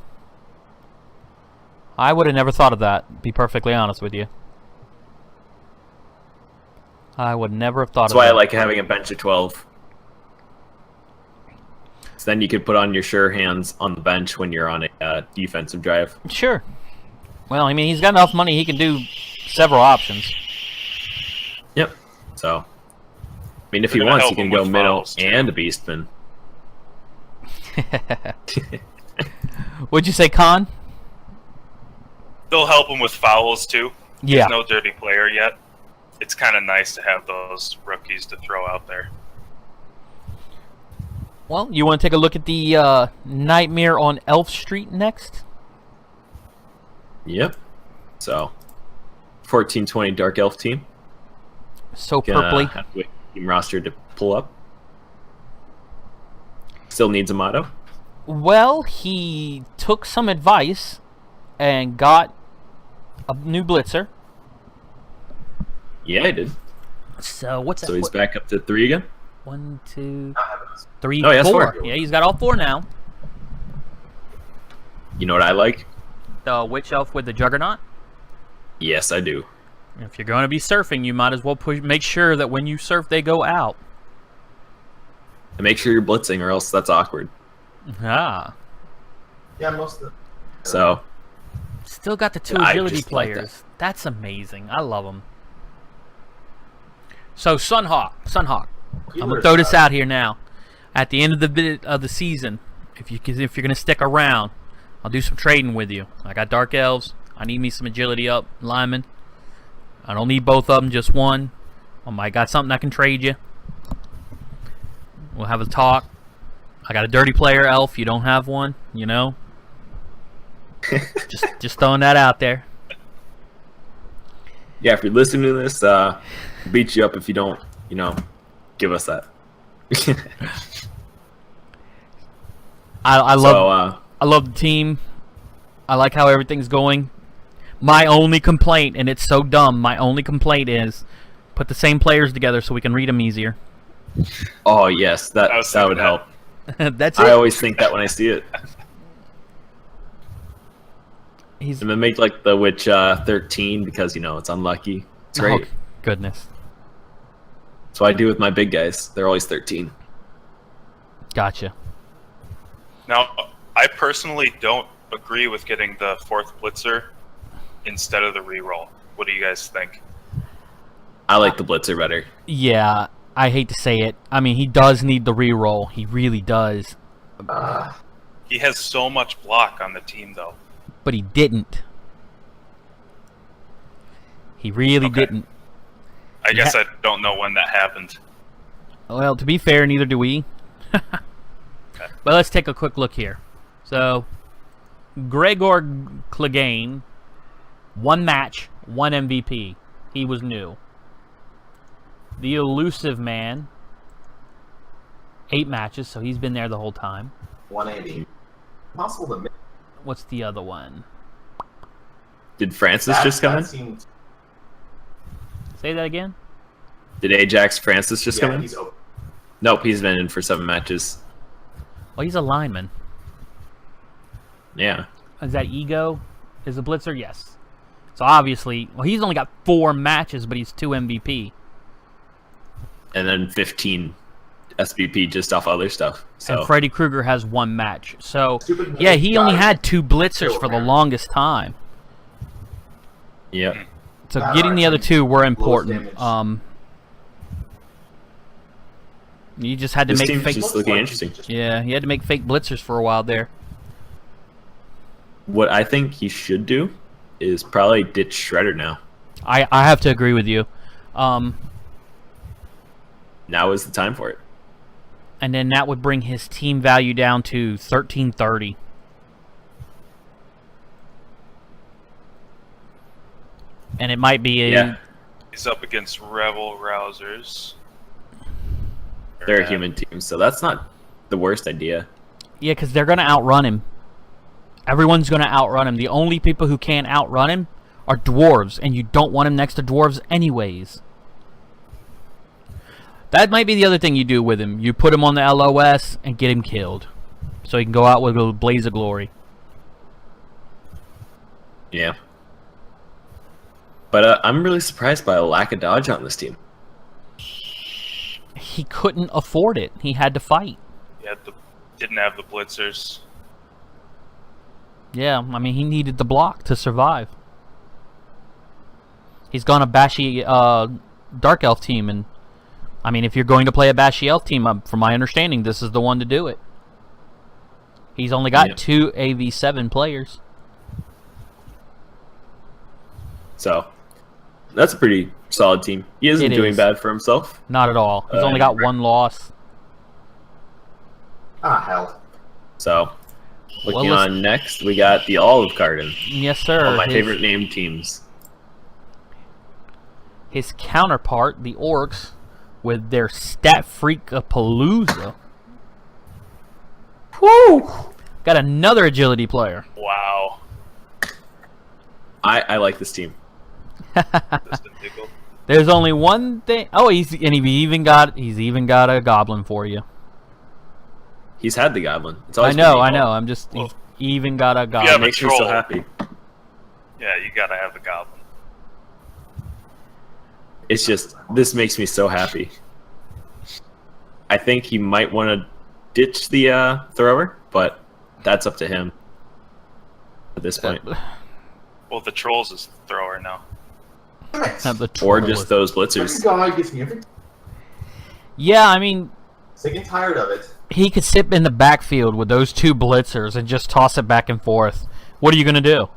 I would have never thought of that, to be perfectly honest with you. I would never have thought That's of why that. I like having a bench of 12. So then you could put on your sure hands on the bench when you're on a defensive drive. Sure. Well, I mean, he's got enough money, he can do several options. Yep. So, I mean, if he They're gonna wants, he help can him go with middle fouls, too. and a beastman. What'd you say, Con? They'll help him with fouls too. Yeah. He's no dirty player yet. It's kind of nice to have those rookies to throw out there. Well, you want to take a look at the Nightmare on Elf Street next? Yep. So, 1420 Dark Elf team. So Gonna purpley. have to wait for the team roster to pull up. Still needs a motto. Well, he took some advice and got a new blitzer. Yeah, I did. So what's that? So he's back up to 3 again. 1, 2, Not having this. 3, Oh, he has 4. 4. Yeah, he's got all 4 now. You know what I like? The witch elf with the juggernaut. Yes, I do. If you're going to be surfing, you might as well make sure that when you surf, they go out. And make sure you're blitzing, or else that's awkward. Ah. Yeah, most of the. So, Still got the 2 I agility just like that. players. That's amazing. I love them. So Sunhawk, I'm gonna throw this out here now. At the end of the bit of the season, if you're gonna stick around, I'll do some trading with you. I got dark elves. I need me some agility up linemen. I don't need both of them, just one. I got something I can trade you. We'll have a talk. I got a dirty player elf. You don't have one, you know. just throwing that out there. yeah, if you're listening to this, beat you up if you don't, give us that. I love So, I love the team. I like how everything's going. My only complaint, and it's so dumb, my only complaint is put the same players together so we can read them easier. oh yes, that I was that would thinking help. That's I it. always think that when I see it. He's And then make like the witch 13 because it's unlucky. It's great. Oh, goodness. That's what I do with my big guys. They're always 13. Gotcha. Now, I personally don't agree with getting the 4th blitzer instead of the reroll. What do you guys think? I like the blitzer better. Yeah, I hate to say it. I mean, he does need the reroll. He really does. He has so much block on the team, though. But he didn't. He really Okay. didn't. I guess I don't know when that happened. Well, to be fair, neither do we. But let's take a quick look here. So, Gregor Clegane, 1 match, 1 MVP. He was new. The Elusive Man, 8 matches, so he's been there the whole time. 180. Possible to make. What's the other one? Did Francis just come in? Seemed, Say that again? Did Ajax Francis just come in? he's open. Nope, he's been in for 7 matches. Well, he's a lineman. Yeah. Is that Ego? Is a blitzer? Yes. So obviously, well, he's only got 4 matches, but he's 2 MVP. And then 15 SBP just off other stuff. So And Freddy Krueger has 1 match. So, Stupid yeah, he only guy. had 2 blitzers for the longest time. yeah. So That getting the other 2 were important. damage. You just had to This make team's fake. just looking interesting. Yeah, he had to make fake blitzers for a while there. What I think he should do is probably ditch Shredder now. I have to agree with you. Now is the time for it. And then that would bring his team value down to 1330. And it might be a Yeah. He's up against Rebel Rousers. They're a human team, so that's not the worst idea. Yeah, because they're going to outrun him. Everyone's going to outrun him. The only people who can't outrun him are dwarves, and you don't want him next to dwarves anyways. That might be the other thing you do with him. You put him on the LOS and get him killed, so he can go out with a blaze of glory. Yeah. But I'm really surprised by a lack of dodge on this team. He couldn't afford it. He had to fight. Didn't have the blitzers. Yeah, I mean, he needed the block to survive. He's gone a bashy Dark Elf team, and I mean, if you're going to play a bashy Elf team, from my understanding, this is the one to do it. He's only got 2 AV7 players. So, that's a pretty solid team. He isn't doing bad for himself. Not at all. He's only got 1 loss. Ah, hell. So, looking on next, we got the Olive Garden. Yes, sir. One of my favorite named teams. His counterpart, the Orcs, with their Stat Freak-a-Palooza. Woo! Got another agility player. Wow. I like this team. There's only one thing. Oh, he's even got a goblin for you. He's had the goblin. It's I always know. I'm just. He's even got a goblin. Yeah, makes me so happy. Yeah, you gotta have the goblin. It's just, this makes me so happy. I think he might want to ditch the thrower, but that's up to him at this point. Well, the trolls is the thrower now. Or just those blitzers. Yeah, I mean, sick and tired of it. he could sit in the backfield with those 2 blitzers and just toss it back and forth. What are you going to do?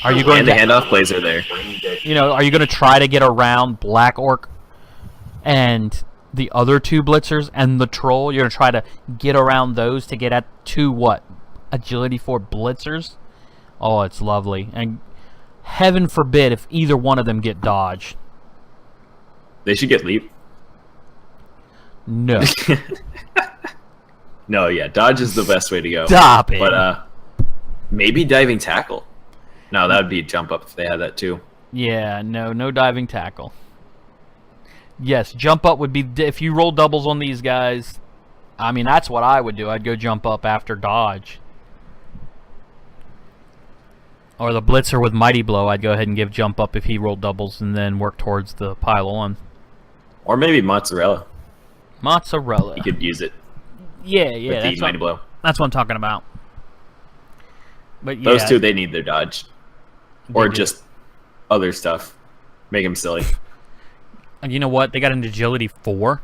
Are you going and the handoff plays are there. Are you going to try to get around Black Orc and the other 2 blitzers and the troll? You're going to try to get around those to get at 2 what? Agility 4 blitzers? Oh, it's lovely. And heaven forbid if either one of them get dodged. They should get leap. No. No, yeah, dodge is the best way to go. Stop it. But maybe diving tackle. No, that would be a jump up if they had that too. Yeah, no diving tackle. Yes, jump up would be, if you roll doubles on these guys, I mean, that's what I would do. I'd go jump up after dodge. Or the blitzer with Mighty Blow, I'd go ahead and give jump up if he rolled doubles and then work towards the pile on. Or maybe mozzarella. Mozzarella. You could use it. Yeah, With the Mighty Blow. That's what I'm talking about. But yeah, those 2, they need their dodge. Or just other stuff. Make them silly. And you know what? They got an agility 4.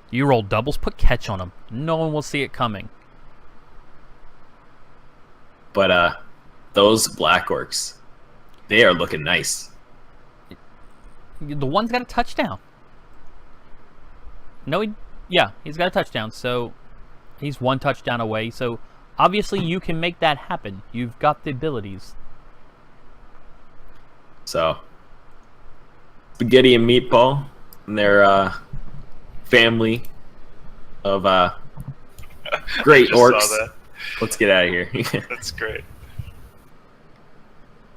You roll doubles, put catch on them. No one will see it coming. But those Black Orcs, they are looking nice. The one's got a touchdown. No, he's got a touchdown. So he's 1 touchdown away. So obviously you can make that happen. You've got the abilities. So, Spaghetti and Meatball and their family of great orcs. Let's get out of here. That's great.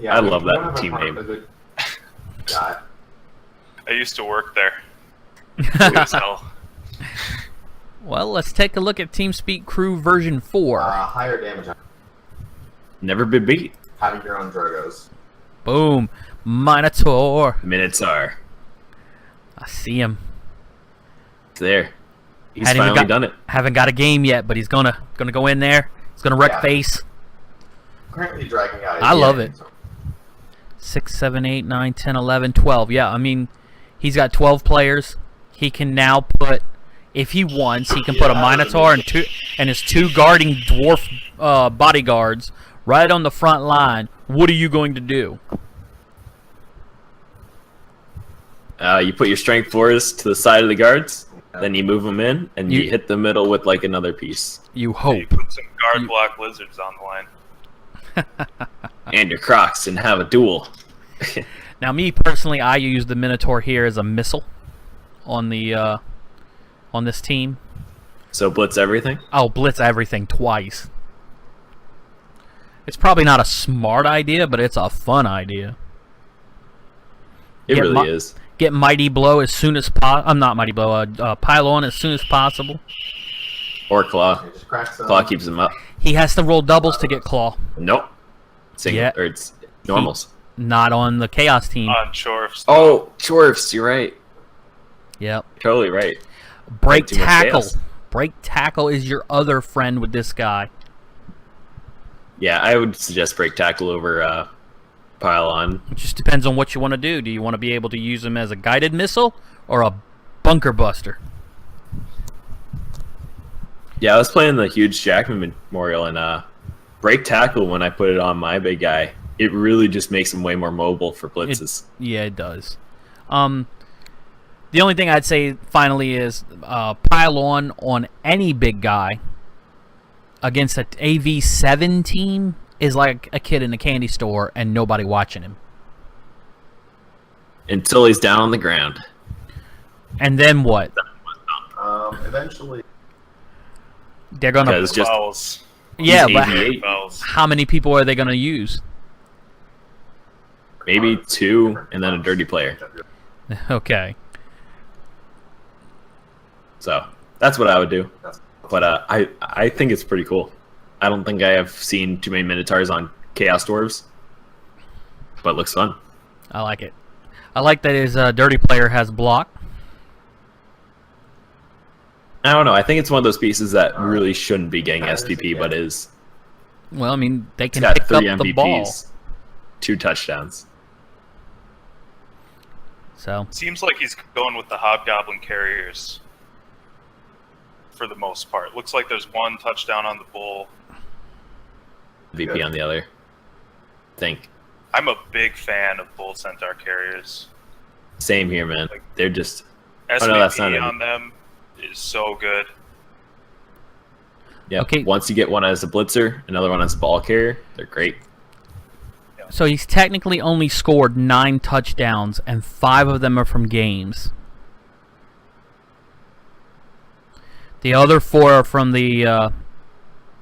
Yeah, I love that team name. God. I used to work there. It was hell. Well, let's take a look at TeamSpeak Crew version 4. Higher damage. Never been beat. Having your own Drogos. Boom. Minotaur. Minotaur. I see him. It's there. He's finally done it. Haven't got a game yet, but he's gonna go in there. He's gonna wreck face. Currently dragging out. I love it. 6, 7, 8, 9, 10, 11, 12. Yeah, I mean, he's got 12 players. He can now put, if he wants, he can put a Minotaur and his 2 guarding dwarf bodyguards right on the front line. What are you going to do? You put your strength 4s to the side of the guards, then you move them in, and you hit the middle with like another piece. You hope. You put some guard block lizards on the line. And your Crocs and have a duel. Now, me personally, I use the Minotaur here as a missile on the on this team. So blitz everything? I'll blitz everything twice. It's probably not a smart idea, but it's a fun idea. It Get really is. Get Mighty Blow as soon as possible. I'm not Mighty Blow. Pile on as soon as possible. Or Claw. Just crack some. Claw keeps him up. He has to roll doubles to get Claw. Nope. Single, Yeah. or it's normals. Not on the Chaos team. On Chorfs. Oh, Chorfs, you're right. Yep. Totally right. Break Too much tackle. chaos. Break tackle is your other friend with this guy. Yeah, I would suggest break tackle over pile on. It just depends on what you want to do. Do you want to be able to use him as a guided missile or a bunker buster? Yeah, I was playing the huge Jackman Memorial, and break tackle, when I put it on my big guy, it really just makes him way more mobile for blitzes. Yeah, it does. The only thing I'd say finally is pile on any big guy against an AV7 team is like a kid in a candy store and nobody watching him. Until he's down on the ground. And then what? Eventually, They're gonna. Because just Fouls. Yeah, he's but AV8. Fouls. how many people are they gonna use? Maybe 2, and then a dirty player. Okay. So that's what I would do. But I think it's pretty cool. I don't think I have seen too many Minotaurs on Chaos Dwarves, but it looks fun. I like it. I like that his dirty player has block. I don't know. I think it's one of those pieces that really shouldn't be getting SPP, but is. Well, I mean, they It's can got pick 3 up the ball. MVPs, 2 touchdowns. So Seems like he's going with the Hobgoblin carriers for the most part. Looks like there's 1 touchdown on the bull. MVP Good. on the other. I think. I'm a big fan of bull centaur carriers. Same here, man. They're just. SVP no, that's not it. on them is so good. Yeah. Okay. Once you get one as a blitzer, another one as a ball carrier, they're great. So he's technically only scored 9 touchdowns, and 5 of them are from games. The other 4 are from the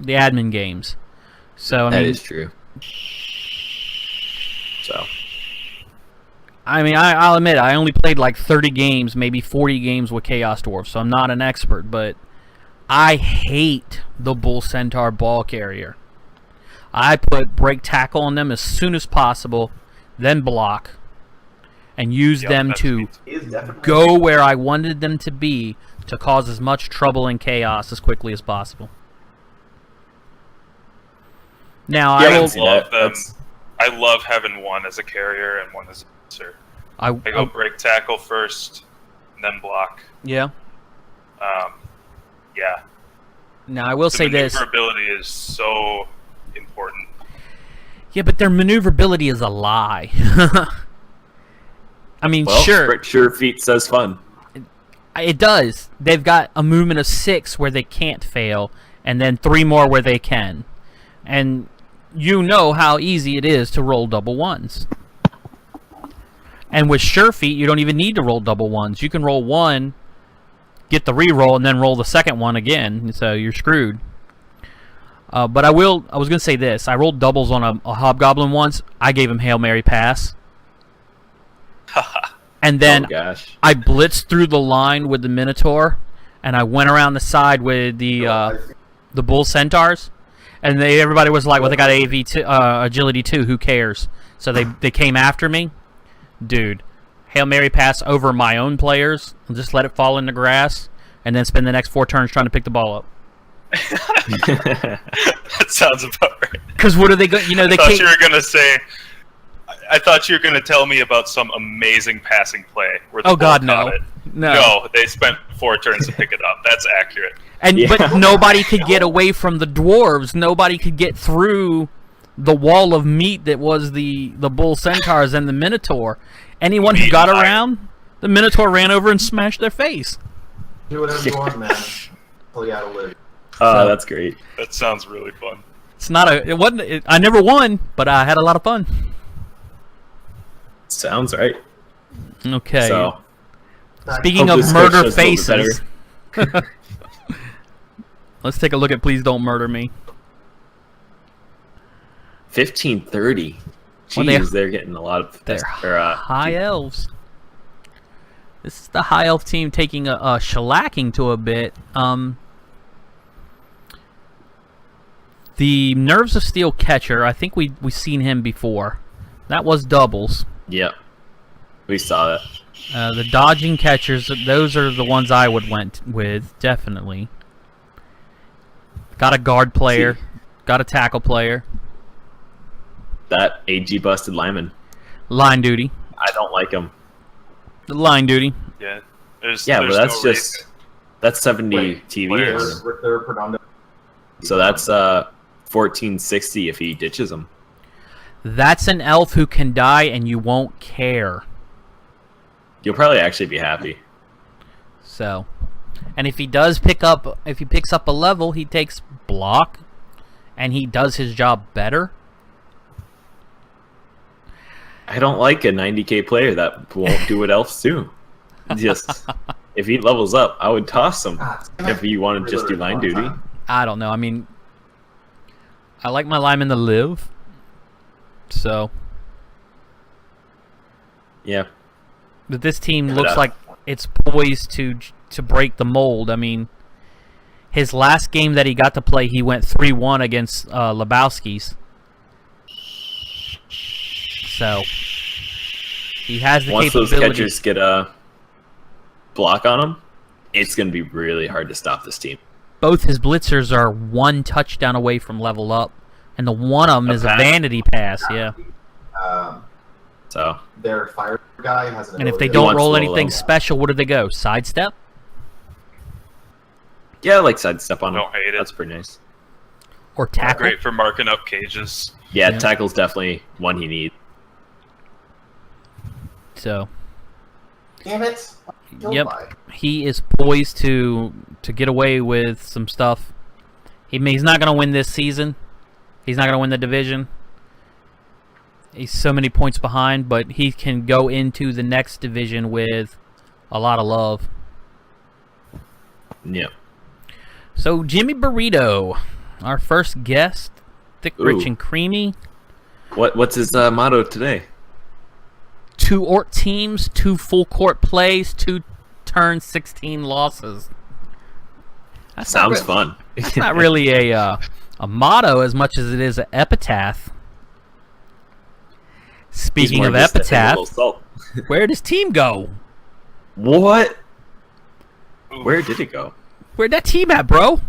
admin games. So I That mean, is true. So. I mean, I'll admit I only played like 30 games, maybe 40 games with Chaos Dwarf, so I'm not an expert, but I hate the Bull Centaur ball carrier. I put break tackle on them as soon as possible, then block, and use Yep, them that's to me. he is definitely go where I wanted them to be to cause as much trouble and chaos as quickly as possible. Now, Yeah, I I will. can see that. them. I love having 1 as a carrier and 1 as a blitzer. I go break tackle first, and then block. Yeah. Yeah. Now, I will The say this. maneuverability is so important. Yeah, but their maneuverability is a lie. I mean, Well, sure, Sure Feet says fun. it does. They've got a movement of 6 where they can't fail, and then 3 more where they can. And you know how easy it is to roll double ones. And with Sure Feet, you don't even need to roll double ones. You can roll 1, get the reroll, and then roll the second one again. So you're screwed. But I was going to say this. I rolled doubles on a Hobgoblin once. I gave him Hail Mary pass. And then Oh gosh. I blitzed through the line with the Minotaur, and I went around the side with the Bull Centaurs. And everybody was like, well, they got Agility 2. Who cares? So they came after me. Dude, Hail Mary pass over my own players, and just let it fall in the grass, and then spend the next 4 turns trying to pick the ball up. That sounds about right. Because what are they going? You know, they I thought can't. you were gonna say. I thought you were gonna tell me about some amazing passing play where the Oh, God, bull caught no. it. No. No, they spent 4 turns to pick it up. That's accurate. And Yeah. but nobody could get away from the dwarves. Nobody could get through the wall of meat that was the Bull Centaurs and the Minotaur. Anyone who Meat got and iron. around, the Minotaur ran over and smashed their face. do whatever you want, man. Until you gotta live. Oh, that's great. That sounds really fun. It's not a. It wasn't. I never won, but I had a lot of fun. Sounds right. Okay. So Speaking hope of this coach murder does a little bit faces, Let's take a look at Please Don't Murder Me. 1530. Well, Jeez, they're getting a lot of They're high elves. This is the high elf team taking a shellacking to a bit. The Nerves of Steel catcher, I think we've seen him before. That was doubles. Yep. We saw that. The dodging catchers, those are the ones I would went with, definitely. Got a guard player. Got a tackle player. That AG busted lineman. Line duty. I don't like him. Line duty. Yeah. But that's no just... That's 70 Wait, TV. players. They're predominant. So that's 1460 if he ditches him. That's an elf who can die and you won't care. You'll probably actually be happy. So, and if he picks up a level, he takes block, and he does his job better. I don't like a 90k player that won't do what elves do. Just if he levels up, I would toss him if you want to just do line duty. I don't know. I mean, I like my linemen to live. So, Yeah. but this team looks like it's poised to break the mold. I mean, his last game that he got to play, he went 3-1 against Lebowski's. So he has the Once those capability. catchers get a block on him, it's going to be really hard to stop this team. Both his blitzers are one touchdown away from level up, and the one of them is a pass? vanity pass. Yeah. So Their fire guy has an And if they ability- don't wants roll low anything level. special, what do they go? Sidestep yeah, I like sidestep on him. Don't hate it. That's pretty nice. or tackle? Great for marking up cages. Yeah, Yeah. tackle's definitely one he needs. So Damn it! Killed Yep. by. he is poised to get away with some stuff. He's not going to win this season. He's not going to win the division. He's so many points behind, but he can go into the next division with a lot of love. Yeah. So Jimmy Burrito, our first guest, thick, rich, Ooh. and creamy. What's his motto today? 2 Ort teams, 2 full court plays, 2 turn 16 losses. That's not Sounds fun. That's not really a motto as much as it is an epitaph. Speaking of epitaph, where did his team go? What? Where did it go? Where'd that team at, bro?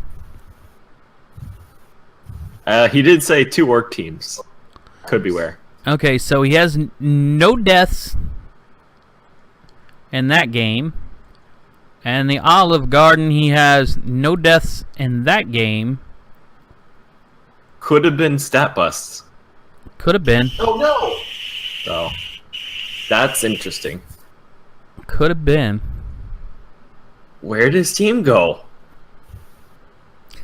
He did say 2 orc teams. Could be where. Okay, so he has no deaths in that game. And the Olive Garden, he has no deaths in that game. Could have been stat busts. Could have been. Oh no! So that's interesting. Could have been. Where did his team go?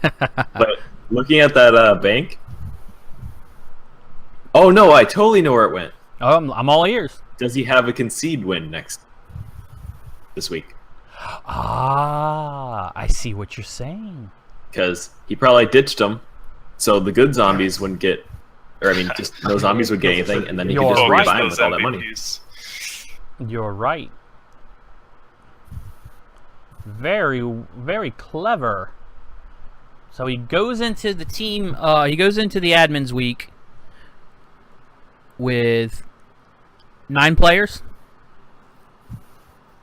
But looking at that bank. Oh no, I totally know where it went. Oh, I'm all ears. Does he have a concede win this week? Ah, I see what you're saying. Because he probably ditched them, so the good zombies wouldn't get, or I mean, just no zombies would get anything, and then he could You're just right. rebuy them Those with all that money. MVPs. You're right. Very, very clever. So he goes into the team, he goes into the admins week with 9 players.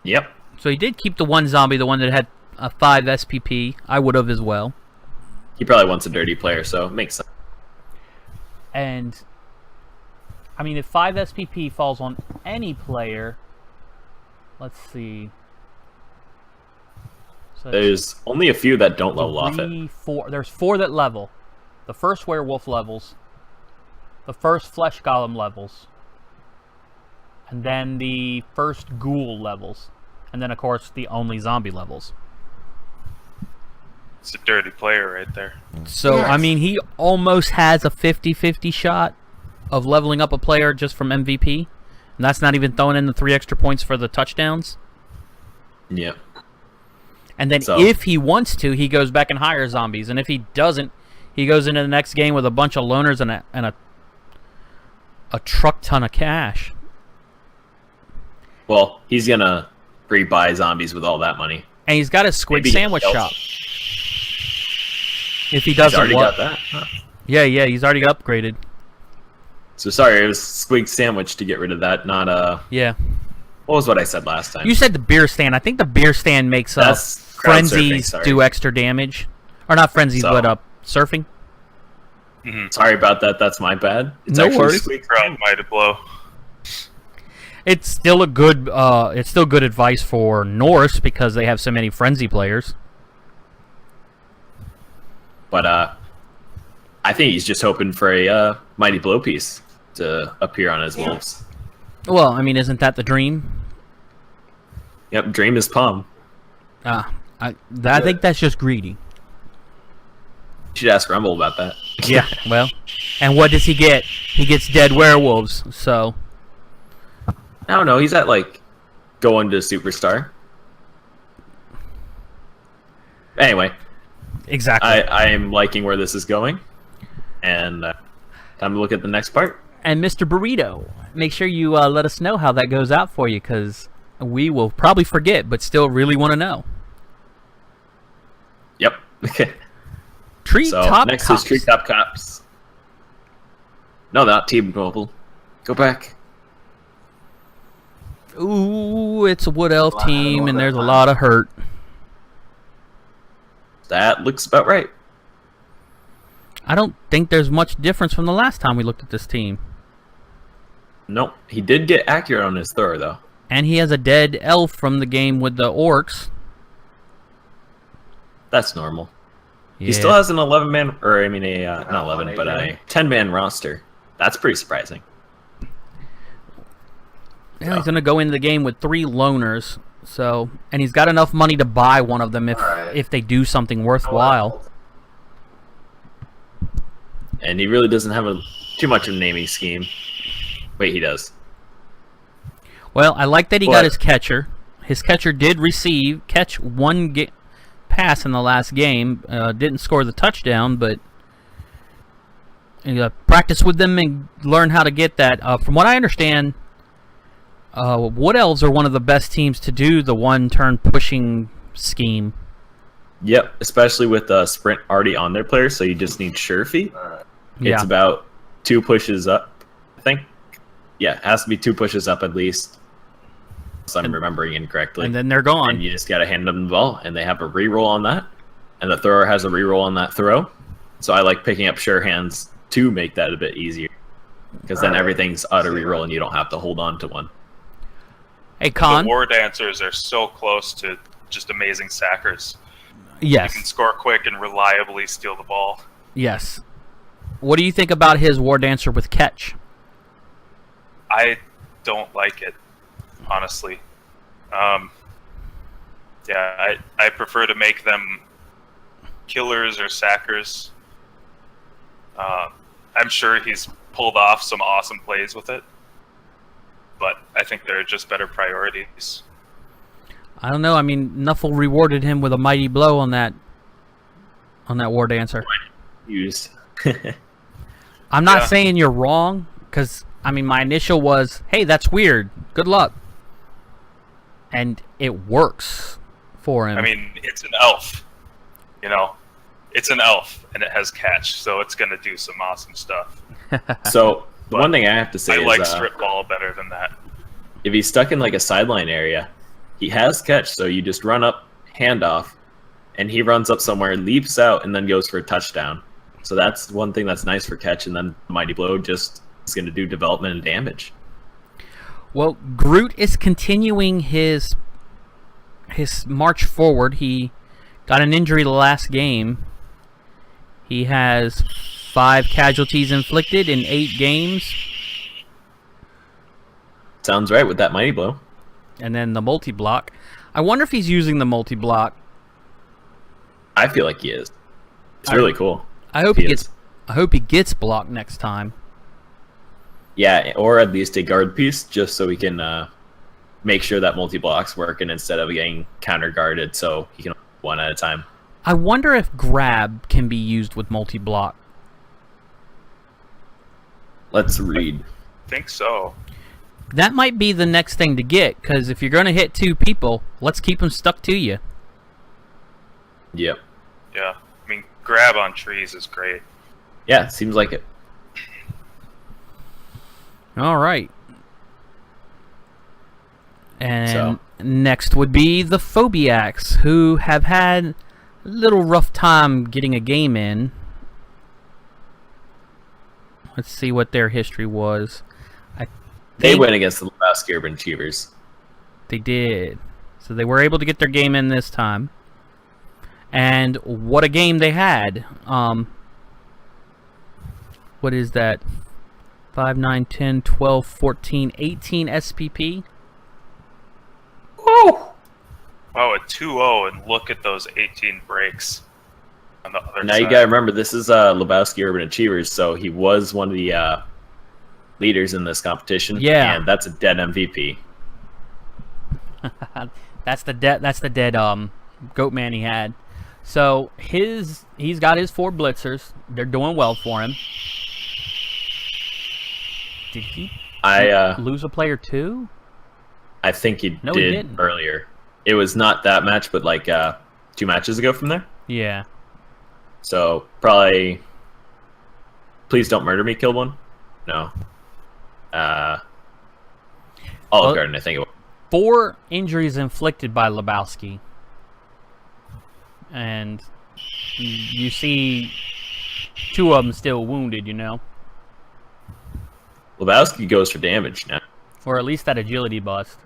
Yep. So he did keep the one zombie, the one that had a 5 SPP. I would have as well. He probably wants a dirty player, so it makes sense. And, I mean, if 5 SPP falls on any player, let's see. So There's only a few that don't level off it. 3, 4. There's 4 that level. The first werewolf levels. The first flesh golem levels. And then the first ghoul levels. And then, of course, the only zombie levels. It's a dirty player right there. So, Yes. I mean, he almost has a 50-50 shot of leveling up a player just from MVP. And that's not even throwing in the 3 extra points for the touchdowns. Yeah. And then So- if he wants to, he goes back and hires zombies. And if he doesn't, he goes into the next game with a bunch of loners and a truck ton of cash. Well, he's gonna pre-buy zombies with all that money. And he's got a squid Maybe sandwich he'll- shop. If he He's doesn't, already what? got that. Huh. Yeah, he's already upgraded. So sorry, it was squig sandwich to get rid of that. Not Yeah. What was what I said last time? You said the beer stand. I think the beer stand makes That's crowd surfing, frenzies sorry. do extra damage. Or not frenzies, So- but surfing. Sorry about that. That's my bad. It's No actually worries. squig Crowd might blow. It's still a good it's still good advice for Norse because they have so many frenzy players. But I think he's just hoping for a mighty blow piece to appear on his wolves. Well, I mean, isn't that the dream? Yep, dream is palm. I think that's just greedy. You should ask Rumble about that. Yeah, well, and what does he get? He gets dead werewolves. So I don't know. He's at like going to superstar. Anyway, exactly. I am liking where this is going, and time to look at the next part. And Mr. Burrito, make sure you let us know how that goes out for you, because we will probably forget, but still really want to know. Yep. Treetop next Cops. is Treetop Cops. No, not Team Mobile. Go back. Ooh, it's a Wood Elf Wow, team, and that there's a time. lot of hurt. That looks about right. I don't think there's much difference from the last time we looked at this team. Nope. He did get accurate on his throw, though. And he has a dead elf from the game with the orcs. That's normal. Yeah. He still has an 11-man, or I mean, not 11, Eight but a man. 10-man roster. That's pretty surprising. Yeah, he's going to go into the game with 3 loners. So, and he's got enough money to buy one of them Alright. if they do something worthwhile. And he really doesn't have too much of a naming scheme. Wait, he does. Well, I like that he got But- his catcher. His catcher did catch one pass in the last game. Didn't score the touchdown, but practice with them and learn how to get that. From what I understand, Wood Elves are one of the best teams to do the one-turn pushing scheme. Yep, especially with sprint already on their players, so you just need sure feet. Yeah. It's about 2 pushes up, I think. Yeah, it has to be 2 pushes up at least. So I'm remembering incorrectly. And then they're gone. And you just gotta hand them the ball, and they have a reroll on that, and the thrower has a reroll on that throw. So I like picking up sure hands to make that a bit easier, because then Alright. everything's auto reroll, and you don't have to hold on to one. Hey, The Con. war dancers are so close to just amazing sackers. You can Yes. score quick and reliably steal the ball. Yes. What do you think about his War Dancer with catch? I don't like it, honestly. Yeah, I prefer to make them killers or sackers. I'm sure he's pulled off some awesome plays with it, but I think there are just better priorities. I don't know. I mean, Nuffle rewarded him with a mighty blow on that War Dancer. Used. I'm not Yeah. saying you're wrong, because, I mean, my initial was, hey, that's weird. Good luck. And it works for him. I mean, it's an elf, you know? It's an elf, and it has catch, so it's going to do some awesome stuff. So the one thing I have to say I is like strip ball better than that. if he's stuck in like a sideline area, he has catch, so you just run up, handoff, and he runs up somewhere, leaps out, and then goes for a touchdown. So that's one thing that's nice for catch, and then Mighty Blow just is going to do development and damage. Well, Groot is continuing his march forward. He got an injury the last game. He has 5 casualties inflicted in 8 games. Sounds right with that Mighty Blow. And then the multi-block. I wonder if he's using the multi-block. I feel like he is. It's really cool. I hope He he gets. is. I hope he gets blocked next time. Yeah, or at least a guard piece, just so we can make sure that multi-block's working instead of getting counter-guarded, so he can one at a time. I wonder if grab can be used with multi-block. Let's read. I think so. That might be the next thing to get, because if you're going to hit 2 people, let's keep them stuck to you. Yep. Yeah. I mean, grab on trees is great. Yeah, seems like it. All right. And next would be the Phobiacs, who have had a little rough time getting a game in. Let's see what their history was. They went against the Lebowski Urban Achievers. They did. So they were able to get their game in this time. And what a game they had. What is that? 5, 9, 10, 12, 14, 18 SPP? Woo! Oh, a 2-0, and look at those 18 breaks on the other Now side. you gotta remember, this is Lebowski Urban Achievers, so he was one of the leaders in this competition. Yeah. And that's a dead MVP. That's the dead goat man he had. So he's got his 4 blitzers. They're doing well for him. Did he lose a player too? I think he No, he did didn't. earlier. It was not that match, but like 2 matches ago from there. Yeah. So probably. Please don't murder me. Killed one. No. Olive Garden, I think it was. 4 injuries inflicted by Lebowski. And you see 2 of them still wounded, you know? Lebowski goes for damage now. Or at least that agility bust.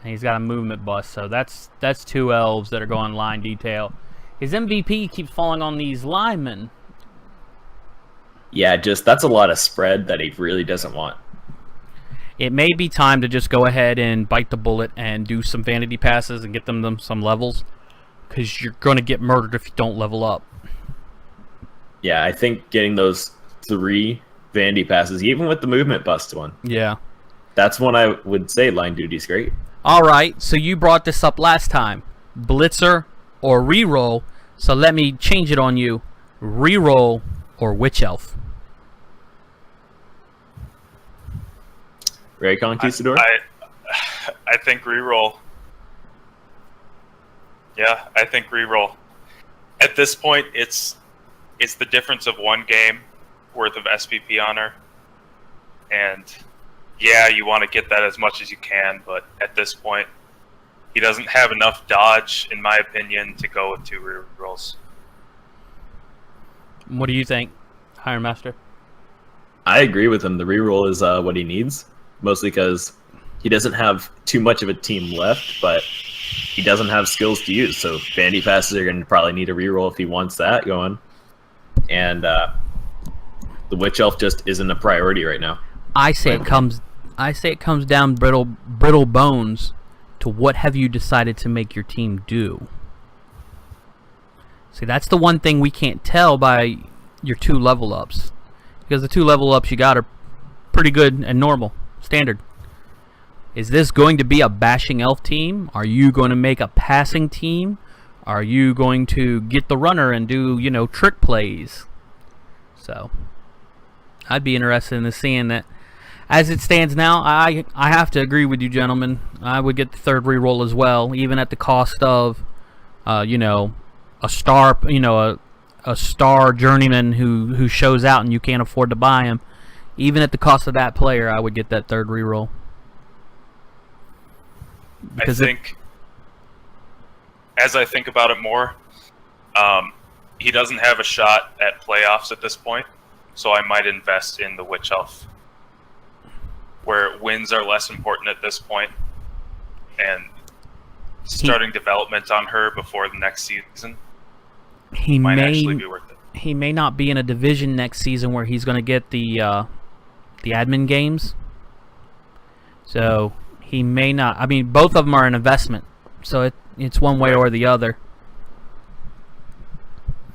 And he's got a movement bust, so that's 2 elves that are going line detail. His MVP keeps falling on these linemen. Yeah, just that's a lot of spread that he really doesn't want. It may be time to just go ahead and bite the bullet and do some vanity passes and get them some levels. Because you're going to get murdered if you don't level up. Yeah, I think getting those 3 vanity passes, even with the movement bust one, Yeah. that's one I would say line duty's great. Alright, so you brought this up last time. Blitzer or reroll. So let me change it on you. Reroll or Witch Elf. Right, Kahnkestador? I think reroll. Yeah, I think reroll. At this point, it's the difference of 1 game worth of SPP on her, and yeah, you want to get that as much as you can, but at this point, he doesn't have enough dodge, in my opinion, to go with 2 rerolls. What do you think, Iron Master? I agree with him. The reroll is what he needs, mostly because he doesn't have too much of a team left, but he doesn't have skills to use. So vanity passes are going to probably need a reroll if he wants that going. And the Witch Elf just isn't a priority right now. I say it comes down brittle bones to what have you decided to make your team do. See, that's the one thing we can't tell by your 2 level ups, because the 2 level ups you got are pretty good and normal, standard. Is this going to be a bashing elf team? Are you going to make a passing team? Are you going to get the runner and do, trick plays? So, I'd be interested in seeing that. As it stands now, I have to agree with you, gentlemen. I would get the 3rd reroll as well, even at the cost of, a star, a star journeyman who shows out and you can't afford to buy him. Even at the cost of that player, I would get that 3rd reroll. I think, as I think about it more, he doesn't have a shot at playoffs at this point, so I might invest in the Witch Elf, where wins are less important at this point, and starting development on her before the next season might actually be worth it. He may not be in a division next season where he's going to get the admin games, so he may not. I mean, both of them are an investment, so it's one way or the other.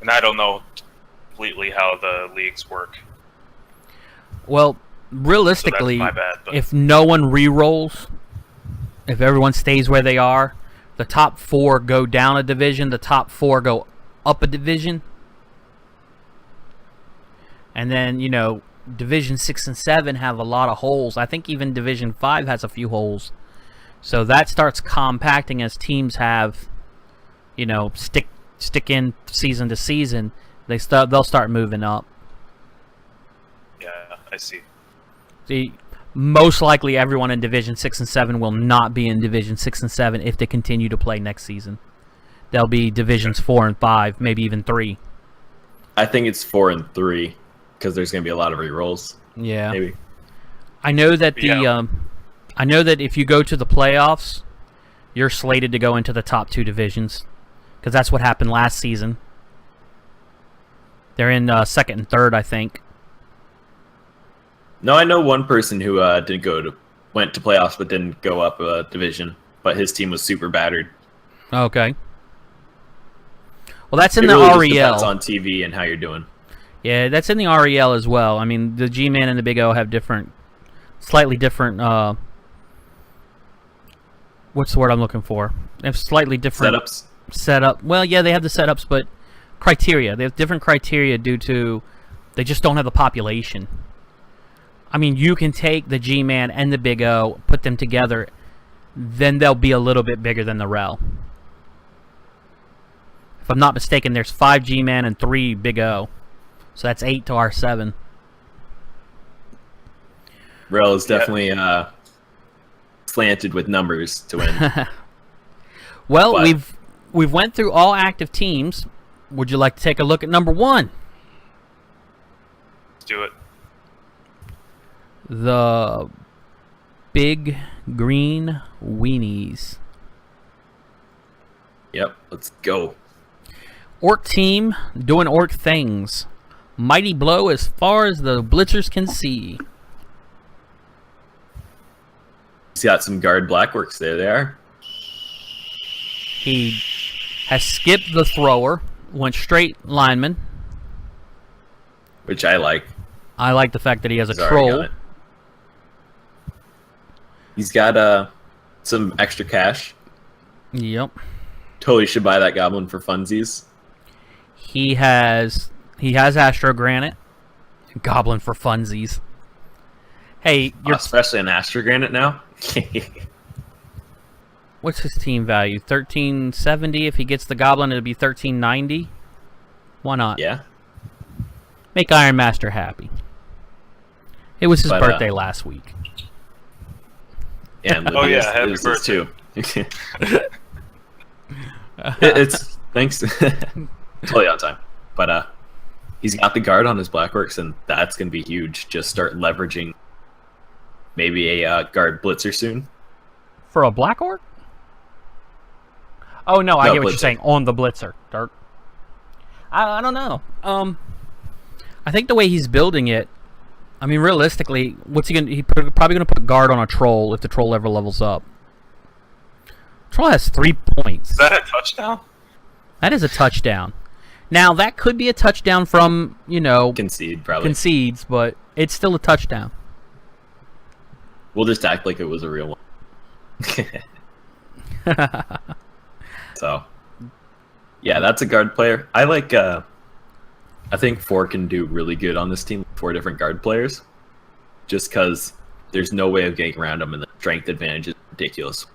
And I don't know completely how the leagues work. Well, realistically, so that's my bad, but if no one re-rolls, if everyone stays where they are, the top 4 go down a division, the top 4 go up a division. And then, you know, Division 6 and 7 have a lot of holes. I think even Division 5 has a few holes. So that starts compacting as teams have, you know, stick in season to season. They'll start moving up. Yeah, I see. Most likely everyone in Division 6 and 7 will not be in Division 6 and 7 if they continue to play next season. They'll be Divisions 4 and 5, maybe even 3. I think it's 4 and 3 because there's going to be a lot of re-rolls. Yeah. Maybe. I know that Yeah. I know that if you go to the playoffs, you're slated to go into the top 2 divisions because that's what happened last season. They're in 2nd and 3rd, I think. No, I know one person who went to playoffs but didn't go up a division, but his team was super battered. Okay. Well, that's in It the really just depends REL. on TV and how you're doing. Yeah, that's in the REL as well. I mean, the G-Man and the Big O have slightly different, what's the word I'm looking for? They have slightly different Setups. setup. Well, yeah, they have the setups, but criteria. They have different criteria due to they just don't have the population. I mean, you can take the G-Man and the Big O, put them together, then they'll be a little bit bigger than the REL. If I'm not mistaken, there's 5 G-Man and 3 Big O. So that's 8 to our 7. Rel is definitely slanted with numbers to win. Well, But- we've went through all active teams. Would you like to take a look at number 1? Let's do it. The Big Green Weenies. Yep, let's go. Orc team doing orc things. Mighty blow as far as the blitzers can see. He's got some guard blackworks there. They are. He has skipped the thrower, went straight lineman. Which I like. I like the fact that he has a He's already got troll. it. He's got some extra cash. Yep. Totally should buy that goblin for funsies. He has Astro Granite. Goblin for funsies. Hey, Especially an Astrogranite now. what's his team value? 1370. If he gets the goblin, it'll be 1390. Why not? Yeah. Make Iron Master happy. It was his But, birthday last week. Yeah, and Oh, yeah, Ledeas happy is his birthday. too. It's thanks. Totally on time. But he's got the guard on his blackworks, and that's gonna be huge. Just start leveraging maybe a guard blitzer soon. For a black orc? Oh no, I No, get what you're blitzer. saying. On the blitzer, Dirk. I don't know. I think the way he's building it, I mean, realistically, what's he gonna? He's probably gonna put guard on a troll if the troll ever levels up. Troll has 3 points. Is that a touchdown? That is a touchdown. Now that could be a touchdown from Concede probably. concedes, but it's still a touchdown. We'll just act like it was a real one. So, yeah, that's a guard player. I like. I think 4 can do really good on this team. 4 different guard players, just because there's no way of getting around them, and the strength advantage is ridiculous.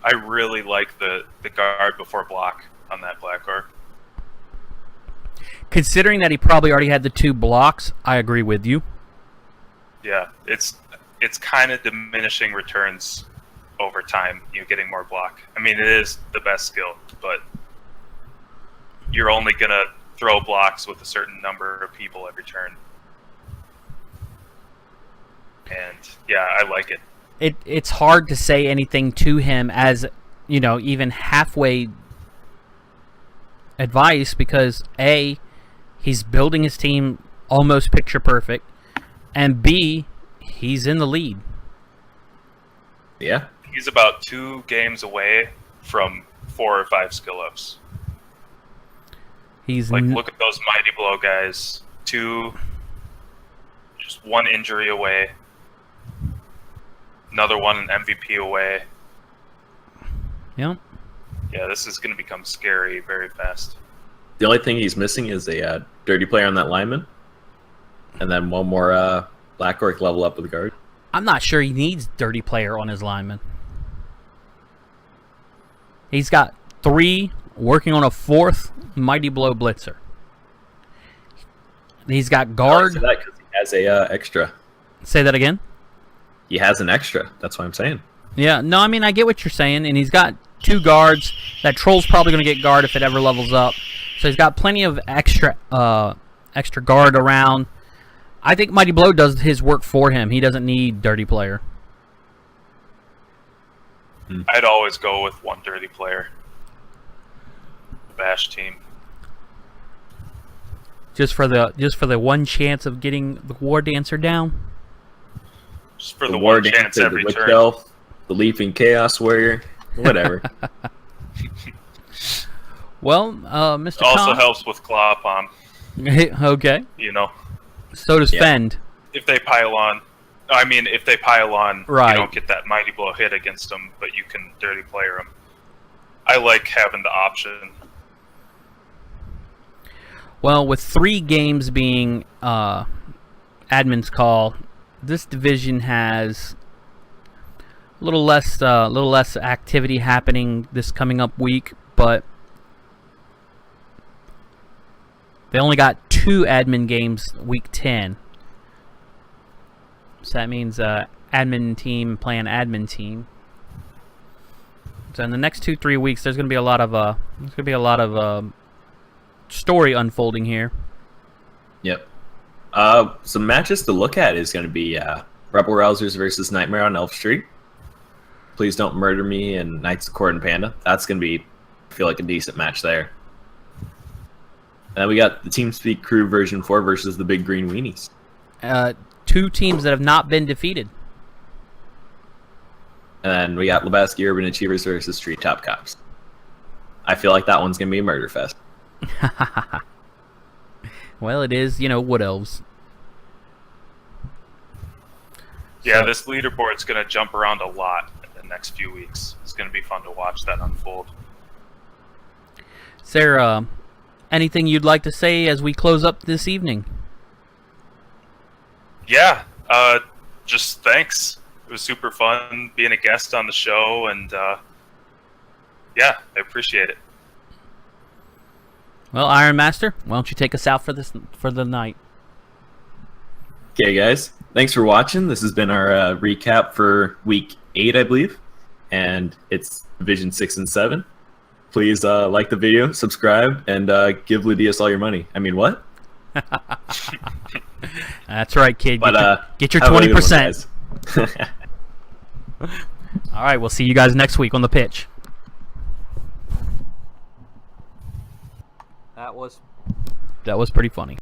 I really like the guard before block on that black orc. Considering that he probably already had the 2 blocks, I agree with you. Yeah, it's kind of diminishing returns over time. You getting more block. I mean, it is the best skill, but you're only gonna throw blocks with a certain number of people every turn. And yeah, I like it. It's hard to say anything to him as, even halfway advice because A, he's building his team almost picture perfect, and B, he's in the lead. Yeah. He's about 2 games away from 4 or 5 skill ups. He's Look at those mighty blow guys. 2, just 1 injury away. Another one an MVP away. Yep. Yeah, this is going to become scary very fast. The only thing he's missing is a dirty player on that lineman, and then one more Black Orc level up with a guard. I'm not sure he needs dirty player on his lineman. He's got 3 working on a 4th Mighty Blow Blitzer. He's got guard. That because he has a extra. Say that again? He has an extra. That's what I'm saying. Yeah, no, I mean, I get what you're saying, and he's got 2 guards. That Troll's probably going to get guard if it ever levels up. So he's got plenty of extra guard around. I think Mighty Blow does his work for him. He doesn't need dirty player. I'd always go with 1 dirty player. Bash team. Just for the one chance of getting the War Dancer down. Just for the one War chance Dancer, every the Witch turn. Elf, the Leaping Chaos Warrior, whatever. Well, Mr. Also Kahn. helps with Claw Palm, Okay. you know. So does Yeah. Fend. If they pile on, Right. you don't get that Mighty Blow hit against them, but you can dirty player them. I like having the option. Well, with 3 games being admin's call, this division has a little less activity happening this coming up week, but they only got 2 admin games week 10. So that means admin team playing admin team. So in the next 2-3 weeks, there's going to be a lot of story unfolding here. Yep. Some matches to look at is going to be Rebel Rousers versus Nightmare on Elf Street. Please Don't Murder Me and Knights of Cord and Panda. That's going to be, I feel like, a decent match there. And then we got the TeamSpeak Crew version 4 versus the Big Green Weenies. 2 teams that have not been defeated. And then we got Lebowski Urban Achievers versus Street Top Cops. I feel like that one's going to be a murder fest. Well, it is, Wood Elves. Yeah, this leaderboard's going to jump around a lot in the next few weeks. It's going to be fun to watch that unfold. Is there anything you'd like to say as we close up this evening? Yeah, just thanks. It was super fun being a guest on the show, and yeah, I appreciate it. Well, Iron Master, why don't you take us out for the night? Okay, guys. Thanks for watching. This has been our recap for Week 8, I believe. And it's Division 6 and 7. Please like the video, subscribe, and give Ledeas all your money. I mean, what? That's right, kid. But Get your have a good one, 20%. guys. All right, we'll see you guys next week on the pitch. That was pretty funny.